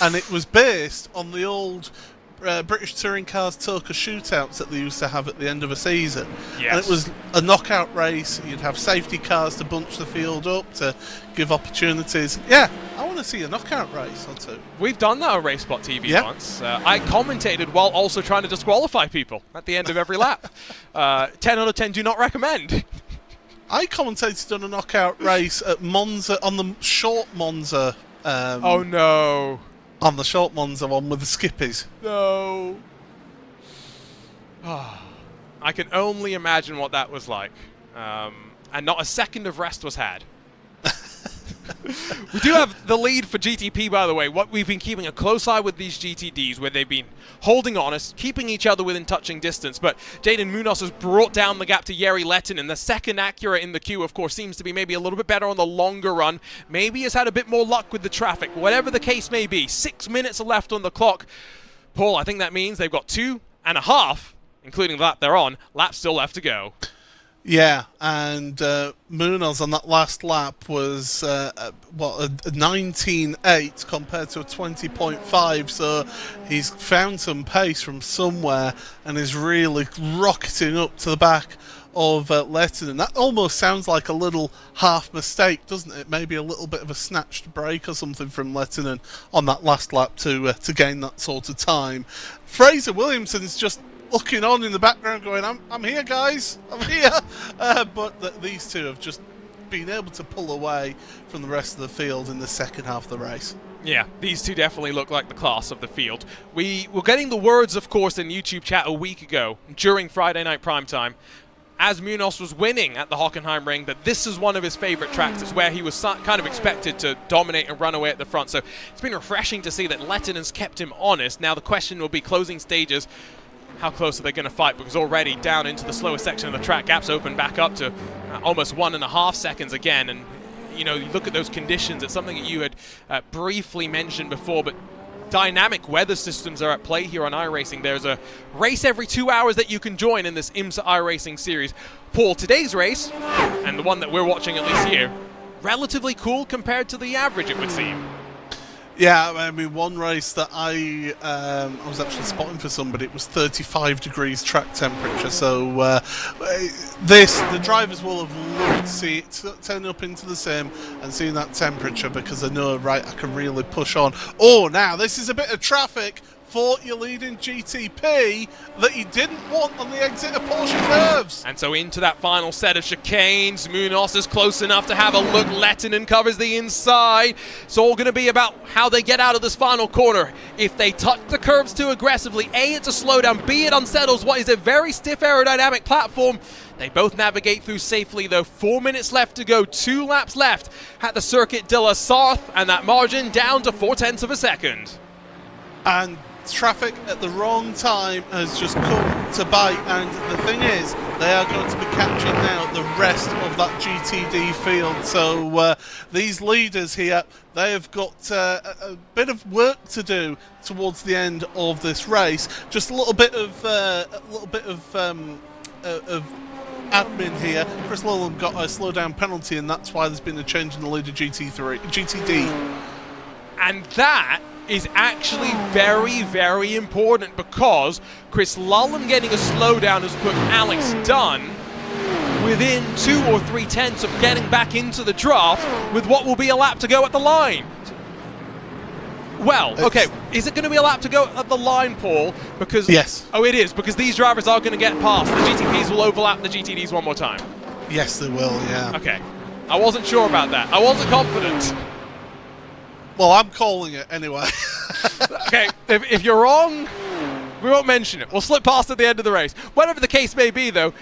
And it was based on the old British touring cars Toka shootouts that they used to have at the end of a season. Yes. And it was a knockout race. You'd have safety cars to bunch the field up, to give opportunities. Yeah, I want to see a knockout race or two. We've done that on RaceSpotTV once. I commentated while also trying to disqualify people at the end of every lap. 10 out of 10 do not recommend. I commentated on a knockout race at Monza, on the short Monza. Oh no. On the short Monza one with the skippies. No. I can only imagine what that was like. And not a second of rest was had. We do have the lead for GTP, by the way. What we've been keeping a close eye with these GTDs, where they've been holding honest, keeping each other within touching distance. But Jaden Munoz has brought down the gap to Jari Lehtinen. The second Acura in the queue, of course, seems to be maybe a little bit better on the longer run. Maybe has had a bit more luck with the traffic. Whatever the case may be, 6 minutes are left on the clock. Paul, I think that means they've got 2.5, including the lap they're on, laps still left to go. Yeah, and Munoz on that last lap was, a 19.8 compared to a 20.5, so he's found some pace from somewhere and is really rocketing up to the back of Lehtinen. That almost sounds like a little half mistake, doesn't it? Maybe a little bit of a snatched break or something from Lehtinen on that last lap to gain that sort of time. Fraser Williamson's just looking on in the background going, I'm here, guys, I'm here. But these two have just been able to pull away from the rest of the field in the second half of the race. Yeah, these two definitely look like the class of the field. We were getting the words, of course, in YouTube chat a week ago during Friday Night Primetime, as Munoz was winning at the Hockenheim Ring, that this is one of his favorite tracks. It's where he was kind of expected to dominate and run away at the front. So it's been refreshing to see that Lehtinen's kept him honest. Now the question will be closing stages. How close are they going to fight? Because already down into the slower section of the track, gaps open back up to almost 1.5 seconds again. And, you look at those conditions. It's something that you had briefly mentioned before, but dynamic weather systems are at play here on iRacing. There's a race every 2 hours that you can join in this IMSA iRacing series. Paul, today's race, and the one that we're watching at least here, relatively cool compared to the average, it would seem. Yeah, I mean, one race that I was actually spotting for somebody, it was 35 degrees track temperature, so the drivers will have loved to see it turn up into the sim and seeing that temperature, because they know, right, I can really push on. Oh, now, this is a bit of traffic for your leading GTP that you didn't want on the exit of Porsche curves. And so into that final set of chicanes, Munoz is close enough to have a look. Lehtinen covers the inside. It's all going to be about how they get out of this final corner. If they touch the curves too aggressively, A, it's a slowdown, B, it unsettles what is a very stiff aerodynamic platform. They both navigate through safely, though. 4 minutes left to go, 2 laps left at the Circuit de la Sarthe, and that margin down to 0.4 seconds. And traffic at the wrong time has just come to bite, and the thing is, they are going to be catching now the rest of that GTD field. So these leaders here, they have got a bit of work to do towards the end of this race. Just a little bit of admin here. Chris Lulham got a slowdown penalty, and that's why there's been a change in the leader GTD. And that is actually very, very important, because Chris Lulham getting a slowdown has put Alex Dunn within 2 or 3 tenths of getting back into the draft with what will be a lap to go at the line. Well, okay, is it going to be a lap to go at the line, Paul? Because yes. Oh, it is, because these drivers are going to get past. The GTPs will overlap the GTDs one more time. Yes, they will, yeah. Okay. I wasn't sure about that. I wasn't confident. Well, I'm calling it anyway. Okay, if you're wrong, we won't mention it. We'll slip past at the end of the race. Whatever the case may be, though,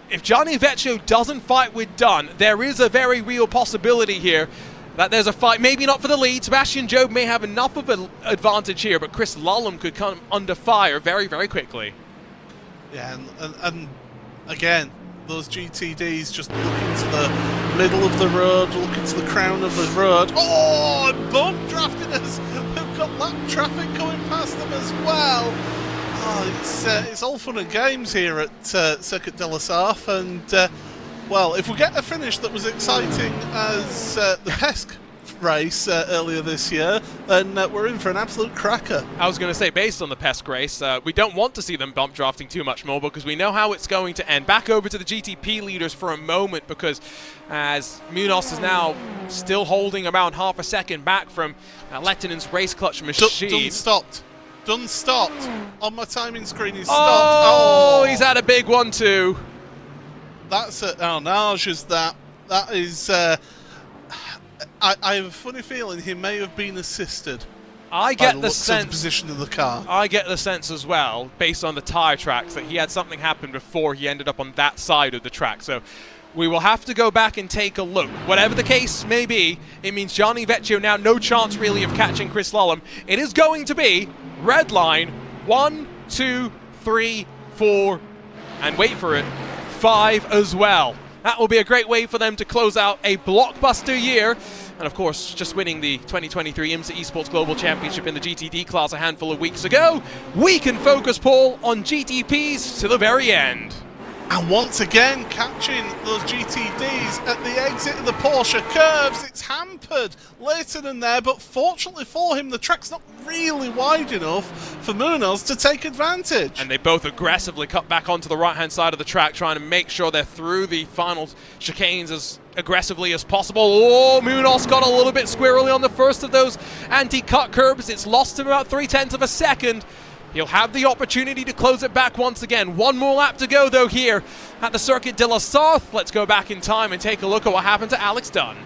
if Gianni Vecchio doesn't fight with Dunn, there is a very real possibility here that there's a fight, maybe not for the lead. Sebastian Jobe may have enough of an advantage here, but Chris Lulham could come under fire very, very quickly. Yeah, and again, those GTDs just looking to the middle of the road, looking to the crown of the road. Oh, and bump drafting us. They've got lap traffic coming past them as well. Oh, it's all fun and games here at Circuit de la Sarthe, and well, if we get a finish that was exciting as the Pesk race earlier this year, then we're in for an absolute cracker. I was going to say, based on the Pesk race, we don't want to see them bump drafting too much more, because we know how it's going to end. Back over to the GTP leaders for a moment, because as Munoz is now still holding around half a second back from Lettinen's race clutch machine. Dunn stopped. On my timing screen, he's stopped. Oh, he's had a big one too. That's it. Oh, Naj is that. That is... I have a funny feeling he may have been assisted. I get the sense of the position of the car. I get the sense as well, based on the tyre tracks, that he had something happen before he ended up on that side of the track. So we will have to go back and take a look. Whatever the case may be, it means Gianni Vecchio now no chance really of catching Chris Lulham. It is going to be red line 1, 2, 3, 4, and wait for it, 5 as well. That will be a great way for them to close out a blockbuster year. And of course, just winning the 2023 IMSA Esports Global Championship in the GTD class a handful of weeks ago, we can focus, Paul, on GTPs to the very end. And once again, catching those GTDs at the exit of the Porsche curves. It's hampered later than there, but fortunately for him, the track's not really wide enough for Munoz to take advantage. And they both aggressively cut back onto the right-hand side of the track, trying to make sure they're through the final chicanes as aggressively as possible. Oh, Munoz got a little bit squirrely on the first of those anti-cut curbs. It's lost him about 0.3 of a second. He'll have the opportunity to close it back once again. One more lap to go, though, here at the Circuit de la Sarthe. Let's go back in time and take a look at what happened to Alex Dunn.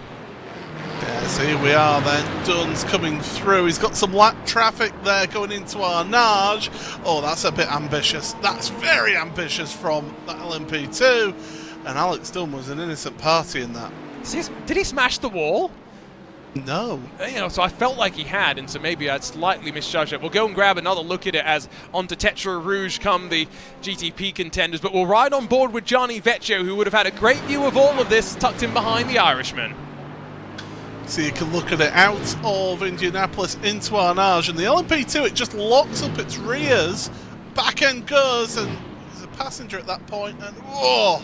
Yeah, so here we are then. Dunn's coming through. He's got some lap traffic there going into Arnage. Oh, that's a bit ambitious. That's very ambitious from that LMP2. And Alex Dunn was an innocent party in that. Did he smash the wall? No. You know, so I felt like he had, and so maybe I'd slightly misjudged it. We'll go and grab another look at it as onto Tetra Rouge come the GTP contenders, but we'll ride on board with Gianni Vecchio, who would have had a great view of all of this tucked in behind the Irishman. So you can look at it out of Indianapolis into Arnage, and the LMP2, it just locks up its rears, back end goes, and there's a passenger at that point, and whoa,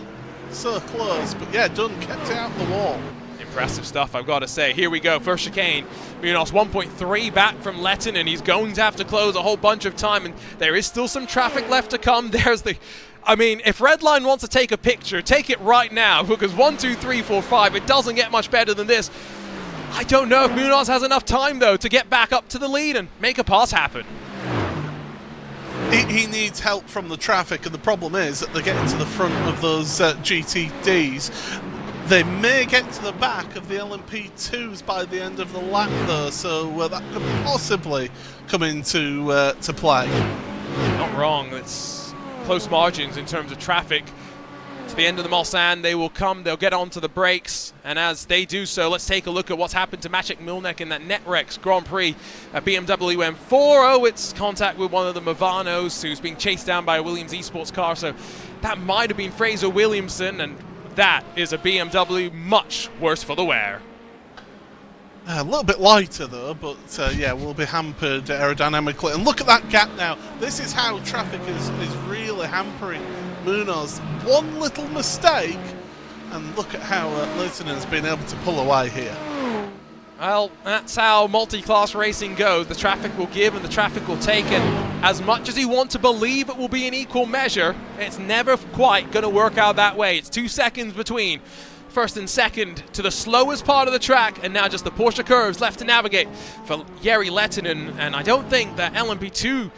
so close. But yeah, Dunn kept it out the wall. Impressive stuff, I've got to say. Here we go, first chicane. Munoz 1.3 back from Lettinen, and he's going to have to close a whole bunch of time, and there is still some traffic left to come. There's the... I mean, if Redline wants to take a picture, take it right now, because 1, 2, 3, 4, 5, it doesn't get much better than this. I don't know if Munoz has enough time, though, to get back up to the lead and make a pass happen. He needs help from the traffic, and the problem is that they're getting to the front of those GTDs. They may get to the back of the LMP2s by the end of the lap, though, so that could possibly come into to play. Not wrong. It's close margins in terms of traffic. To the end of the Mulsanne, they will come, they'll get onto the brakes, and as they do so, let's take a look at what's happened to Maciek Milnek in that Netrex Grand Prix at BMW M4. Oh, it's contact with one of the Mavanos who's being chased down by a Williams eSports car, so that might have been Fraser Williamson, and that is a BMW, much worse for the wear. A little bit lighter though, but yeah, we'll be hampered aerodynamically. And look at that gap now. This is how traffic is really hampering Munoz. One little mistake, and look at how Littinen's been able to pull away here. Well, that's how multi-class racing goes. The traffic will give and the traffic will take, and as much as you want to believe it will be an equal measure, it's never quite going to work out that way. It's 2 seconds between first and second to the slowest part of the track, and now just the Porsche curves left to navigate for Jari Lehtinen, and I don't think that LMP2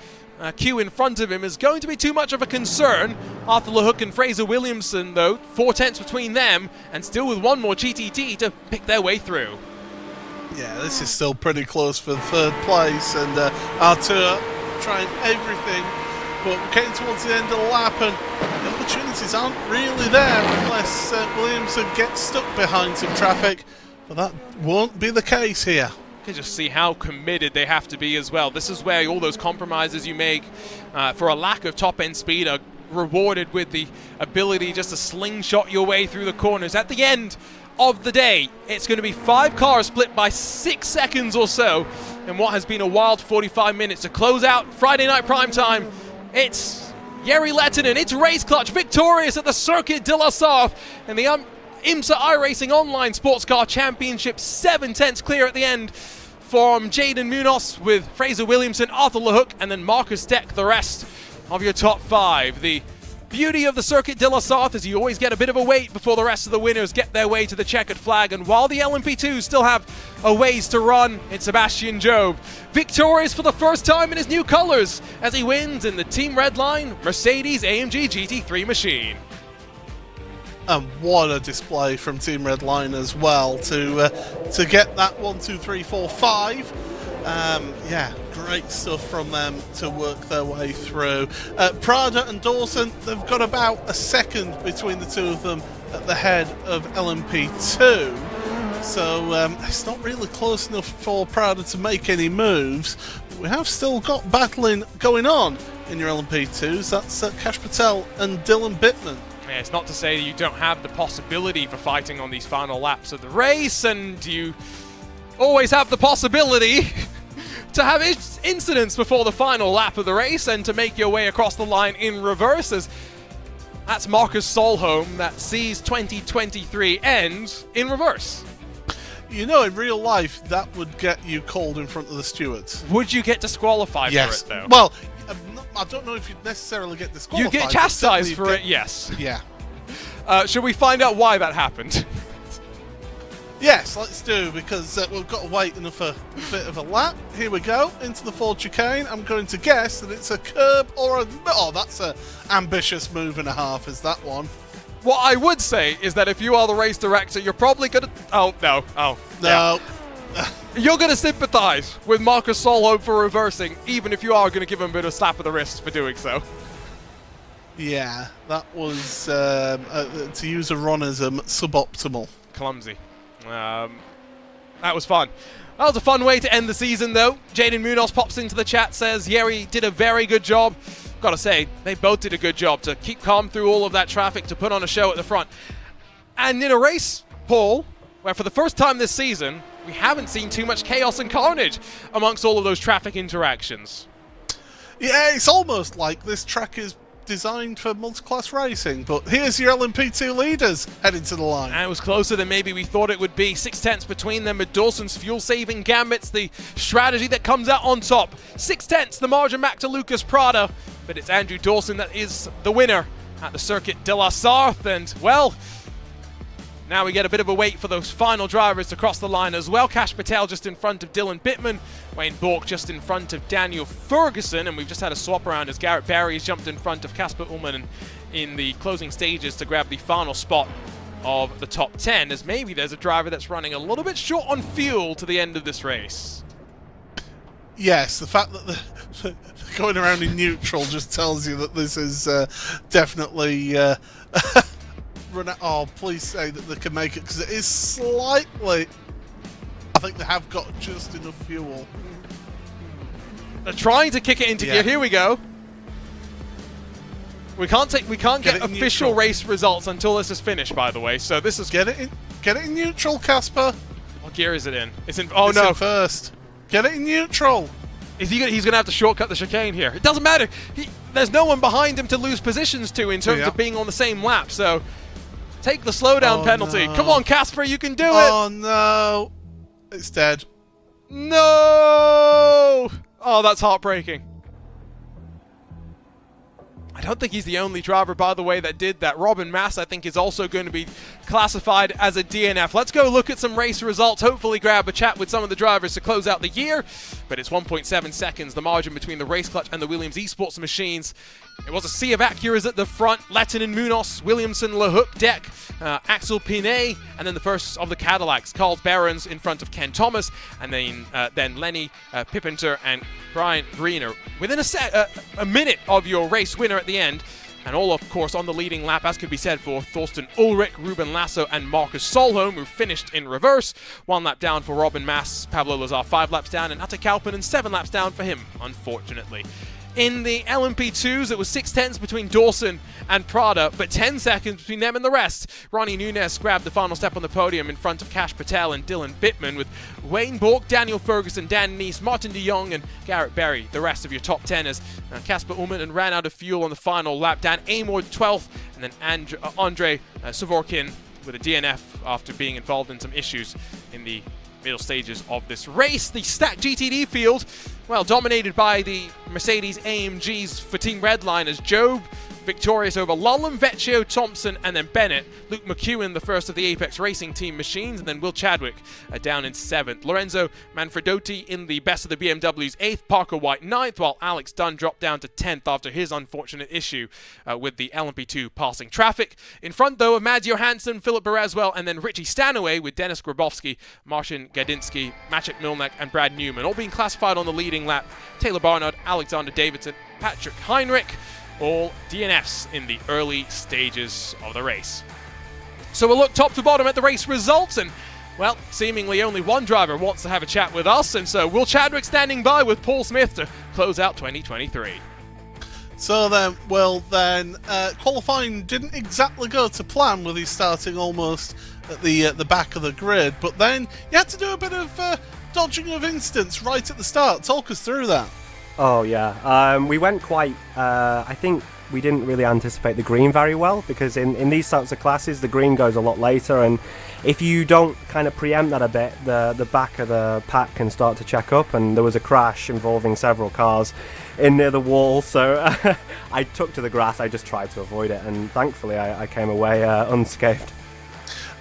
queue in front of him is going to be too much of a concern. Arthur LeHook and Fraser Williamson, though, 4 tenths between them, and still with one more GTT to pick their way through. Yeah, this is still pretty close for third place, and Arthur trying everything, but getting towards the end of the lap, and the opportunities aren't really there unless Williamson gets stuck behind some traffic, but that won't be the case here. You can just see how committed they have to be as well. This is where all those compromises you make for a lack of top-end speed are rewarded with the ability just to slingshot your way through the corners. At the end of the day, it's going to be 5 cars split by 6 seconds or so in what has been a wild 45 minutes to close out Friday night primetime. It's Jari Lehtinen, it's Race Clutch, victorious at the Circuit de la Sarthe in the IMSA iRacing Online Sports Car Championship. 7 tenths clear at the end from Jaden Munoz, with Fraser Williamson, Arthur LeHook, and then Marcus Deck, the rest of your top 5. The beauty of the Circuit de la Sarthe is you always get a bit of a wait before the rest of the winners get their way to the checkered flag, and while the LMP2 still have a ways to run, it's Sebastian Job, victorious for the first time in his new colours as he wins in the Team Redline Mercedes AMG GT3 machine. And what a display from Team Redline as well to get that 1, 2, 3, 4, 5. Yeah, great stuff from them to work their way through. Prada and Dawson, they've got about a second between the two of them at the head of LMP2. So it's not really close enough for Prada to make any moves. But we have still got battling going on in your LMP2s. That's Kash Patel and Dylan Bittman. Yeah, it's not to say you don't have the possibility for fighting on these final laps of the race, and you always have the possibility to have incidents before the final lap of the race and to make your way across the line in reverse, as that's Marcus Solholm that sees 2023 end in reverse. You know, in real life, that would get you called in front of the stewards. Would you get disqualified for it, though? Well, I don't know if you'd necessarily get disqualified. You get chastised for it, yes. Yeah. Should we find out why that happened? Yes, let's do, because we've got to wait another bit of a lap. Here we go, into the Ford chicane. I'm going to guess that it's a curb or a... Oh, that's a ambitious move and a half, is that one. What I would say is that if you are the race director, you're probably going to... Oh, no. Oh, no. Yeah. You're going to sympathise with Marcus Solholm for reversing, even if you are going to give him a bit of a slap of the wrist for doing so. Yeah, that was, to use a Ronism, suboptimal. Clumsy. That was fun. That was a fun way to end the season, though. Jaden Munoz pops into the chat, says Jari did a very good job. Gotta say, they both did a good job to keep calm through all of that traffic, to put on a show at the front. And in a race, Paul, where for the first time this season, we haven't seen too much chaos and carnage amongst all of those traffic interactions. Yeah, it's almost like this track is designed for multi-class racing, but here's your LMP2 leaders heading to the line. And it was closer than maybe we thought it would be. 6 tenths between them with Dawson's fuel-saving gambits, the strategy that comes out on top. 6 tenths, the margin back to Lucas Prada, but it's Andrew Dawson that is the winner at the Circuit de la Sarthe, and, well, now we get a bit of a wait for those final drivers to cross the line as well. Kash Patel just in front of Dylan Bittman. Wayne Bork just in front of Daniel Ferguson. And we've just had a swap around as Garrett Barry has jumped in front of Casper Ullman in the closing stages to grab the final spot of the top 10, as maybe there's a driver that's running a little bit short on fuel to the end of this race. Yes, the fact that they're going around in neutral just tells you that this is definitely run out. Oh, please say that they can make it, because it is slightly... I think they have got just enough fuel. They're trying to kick it into gear. Here we go. We can't get official race results until this is finished, by the way. So this is... Get it in neutral, Casper. What gear is it in? It's in... It's in first. Get it in neutral. He's going to have to shortcut the chicane here. It doesn't matter. There's no one behind him to lose positions to in terms of being on the same lap. So take the slowdown penalty. No. Come on, Casper, you can do it. Oh, no. It's dead. No! Oh, that's heartbreaking. I don't think he's the only driver, by the way, that did that. Robin Mass, I think, is also going to be classified as a DNF. Let's go look at some race results, hopefully grab a chat with some of the drivers to close out the year. But it's 1.7 seconds, the margin between the Race Clutch and the Williams Esports machines. It was a sea of Acuras at the front. Lettinen, Munoz, Williamson, LeHook, Deck, Axel Pinet, and then the first of the Cadillacs, Carl Behrens in front of Ken Thomas, and then Lenny Pippenter and Brian Greener. Within a minute of your race winner at the end, and all, of course, on the leading lap, as could be said for Thorsten Ulrich, Ruben Lasso, and Marcus Solholm, who finished in reverse. 1 lap down for Robin Mass, Pablo Lazar 5 laps down, and Atte Kalpanen 7 laps down for him, unfortunately. In the LMP2s, it was 6/10 between Dawson and Prada, but 10 seconds between them and the rest. Ronnie Nunez grabbed the final step on the podium in front of Cash Patel and Dylan Bittman, with Wayne Bork, Daniel Ferguson, Dan Neese, Martin de Jong, and Garrett Berry, the rest of your top 10ers. Casper Ullman ran out of fuel on the final lap. Dan Amor 12th, and then Andre Suvorkin with a DNF after being involved in some issues in the middle stages of this race. The stacked GTD field, well, dominated by the Mercedes AMGs for Team Redline, as Job victorious over Lulham, Vecchio, Thompson, and then Bennett. Luke McEwen, the first of the Apex Racing Team machines, and then Will Chadwick down in 7th. Lorenzo Manfredotti in the best of the BMWs 8th, Parker White 9th, while Alex Dunn dropped down to 10th after his unfortunate issue with the LMP2 passing traffic. In front, though, of Mads Johansson, Philip Bereswell, and then Richie Stanaway with Dennis Grabowski, Marcin Gadinsky, Maciek Milnek, and Brad Newman, all being classified on the leading lap. Taylor Barnard, Alexander Davidson, Patrick Heinrich, all DNFs in the early stages of the race. So we'll look top to bottom at the race results, and, well, seemingly only one driver wants to have a chat with us, and so Will Chadwick standing by with Paul Smith to close out 2023. So then, qualifying didn't exactly go to plan, with he starting almost at the back of the grid, but then you had to do a bit of dodging of instance right at the start. Talk us through that. Oh yeah, we went quite, I think we didn't really anticipate the green very well, because in these sorts of classes the green goes a lot later, and if you don't kind of preempt that a bit, the back of the pack can start to check up, and there was a crash involving several cars in near the wall, so I took to the grass. I just tried to avoid it, and thankfully I came away unscathed.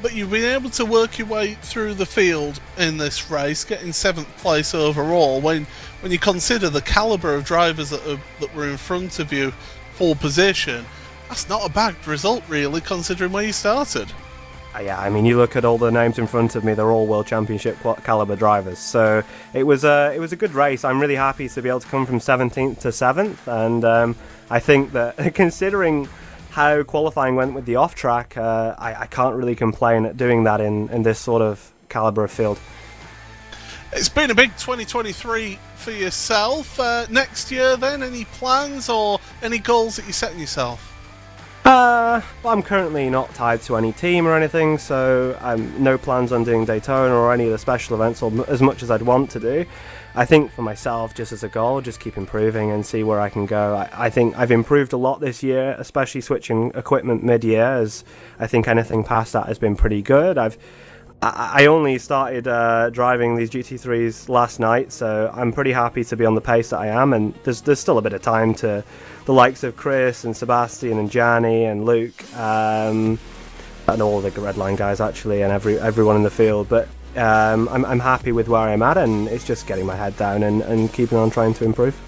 But you've been able to work your way through the field in this race, getting 7th place overall. When you consider the calibre of drivers that were in front of you for position, that's not a bad result, really, considering where you started. Yeah, I mean, you look at all the names in front of me; they're all World Championship calibre drivers. So it was a good race. I'm really happy to be able to come from 17th to 7th, and I think that considering how qualifying went with the off-track, I can't really complain at doing that in this sort of calibre of field. It's been a big 2023 for yourself. Next year then, any plans or any goals that you're setting yourself? Well, I'm currently not tied to any team or anything, so no plans on doing Daytona or any of the special events, or as much as I'd want to do. I think for myself, just as a goal, just keep improving and see where I can go. I think I've improved a lot this year, especially switching equipment mid-year, as I think anything past that has been pretty good. I only started driving these GT3s last night, so I'm pretty happy to be on the pace that I am, and there's still a bit of time to the likes of Chris and Sebastian and Gianni and Luke, and all the Redline guys actually, and everyone in the field, but I'm happy with where I'm at, and it's just getting my head down and keeping on trying to improve.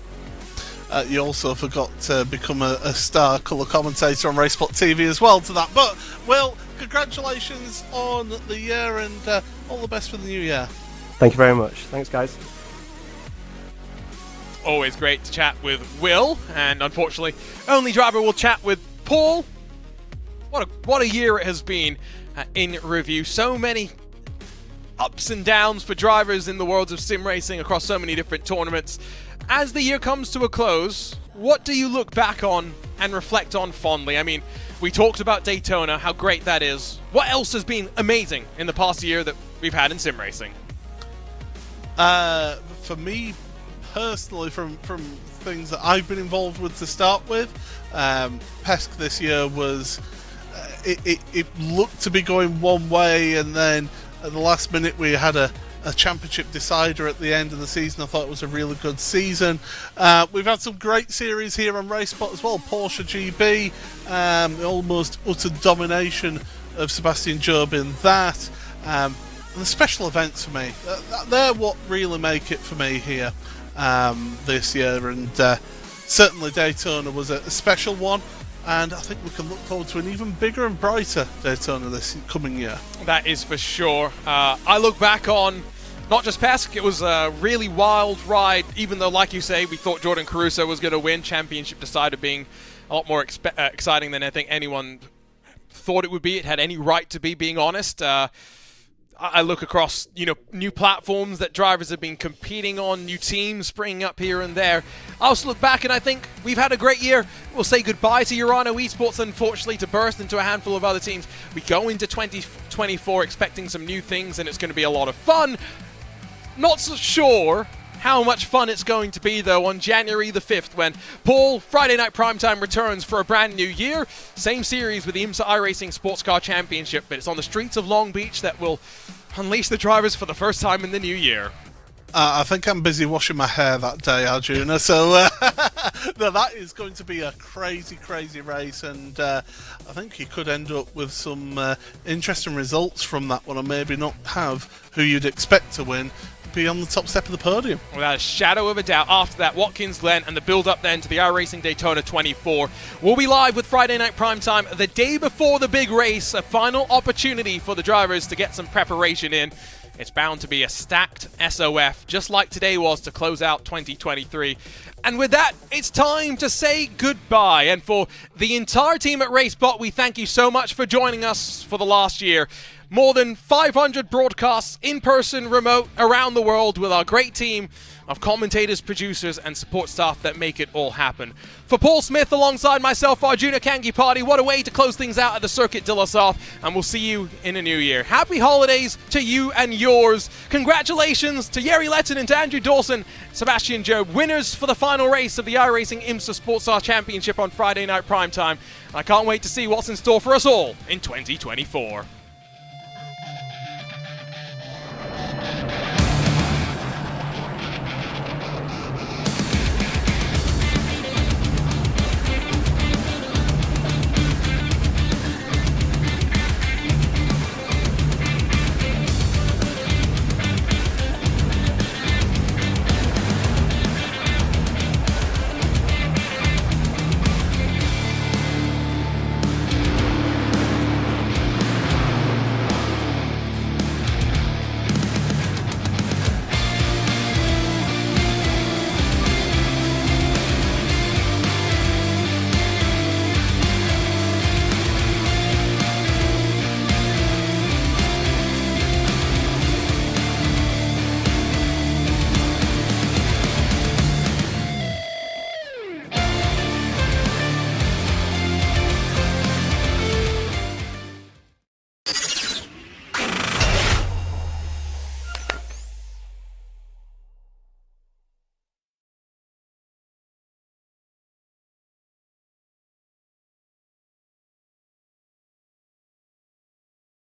You also forgot to become a star colour commentator on RaceSpotTV as well to that, but, well, congratulations on the year, and all the best for the new year. Thank you very much. Thanks, guys. Always great to chat with Will, and unfortunately, only driver will chat with Paul. What a year it has been in review. So many ups and downs for drivers in the worlds of sim racing across so many different tournaments. As the year comes to a close, what do you look back on and reflect on fondly? I mean, we talked about Daytona, how great that is. What else has been amazing in the past year that we've had in sim racing? For me personally, from things that I've been involved with to start with, PESC this year was it looked to be going one way, and then at the last minute we had a championship decider at the end of the season. I thought it was a really good season. We've had some great series here on RaceSpot as well. Porsche GB, almost utter domination of Sebastian Job in that. And the special events for me, they're what really make it for me here this year. And certainly Daytona was a special one. And I think we can look forward to an even bigger and brighter Daytona this coming year. That is for sure. I look back on not just PESC, it was a really wild ride, even though, like you say, we thought Jordan Caruso was going to win. Championship decider being a lot more exciting than I think anyone thought it would be. It had any right to be, being honest. I look across, new platforms that drivers have been competing on, new teams springing up here and there. I also look back and I think we've had a great year. We'll say goodbye to Urano Esports, unfortunately, to burst into a handful of other teams. We go into 2024 expecting some new things, and it's going to be a lot of fun. Not so sure how much fun it's going to be, though, on January the 5th, when Paul, Friday Night Primetime, returns for a brand new year. Same series with the IMSA iRacing Sports Car Championship, but it's on the streets of Long Beach that will unleash the drivers for the first time in the new year. I think I'm busy washing my hair that day, Arjuna, so that is going to be a crazy, crazy race, and I think you could end up with some interesting results from that one, and maybe not have who you'd expect to win be on the top step of the podium. Without a shadow of a doubt. After that, Watkins Glen and the build-up then to the iRacing Daytona 24. We'll be live with Friday Night Primetime the day before the big race, a final opportunity for the drivers to get some preparation in. It's bound to be a stacked SOF, just like today was to close out 2023. And with that, it's time to say goodbye. And for the entire team at RaceSpot, we thank you so much for joining us for the last year. More than 500 broadcasts, in-person, remote, around the world, with our great team of commentators, producers, and support staff that make it all happen. For Paul Smith, alongside myself, Arjuna Kangipati, what a way to close things out at the Circuit de la Sarthe, and we'll see you in a new year. Happy holidays to you and yours. Congratulations to Jere Lettinen and to Andrew Dawson, Sebastian Job, winners for the final race of the iRacing IMSA Sports Car Championship on Friday Night Primetime. I can't wait to see what's in store for us all in 2024.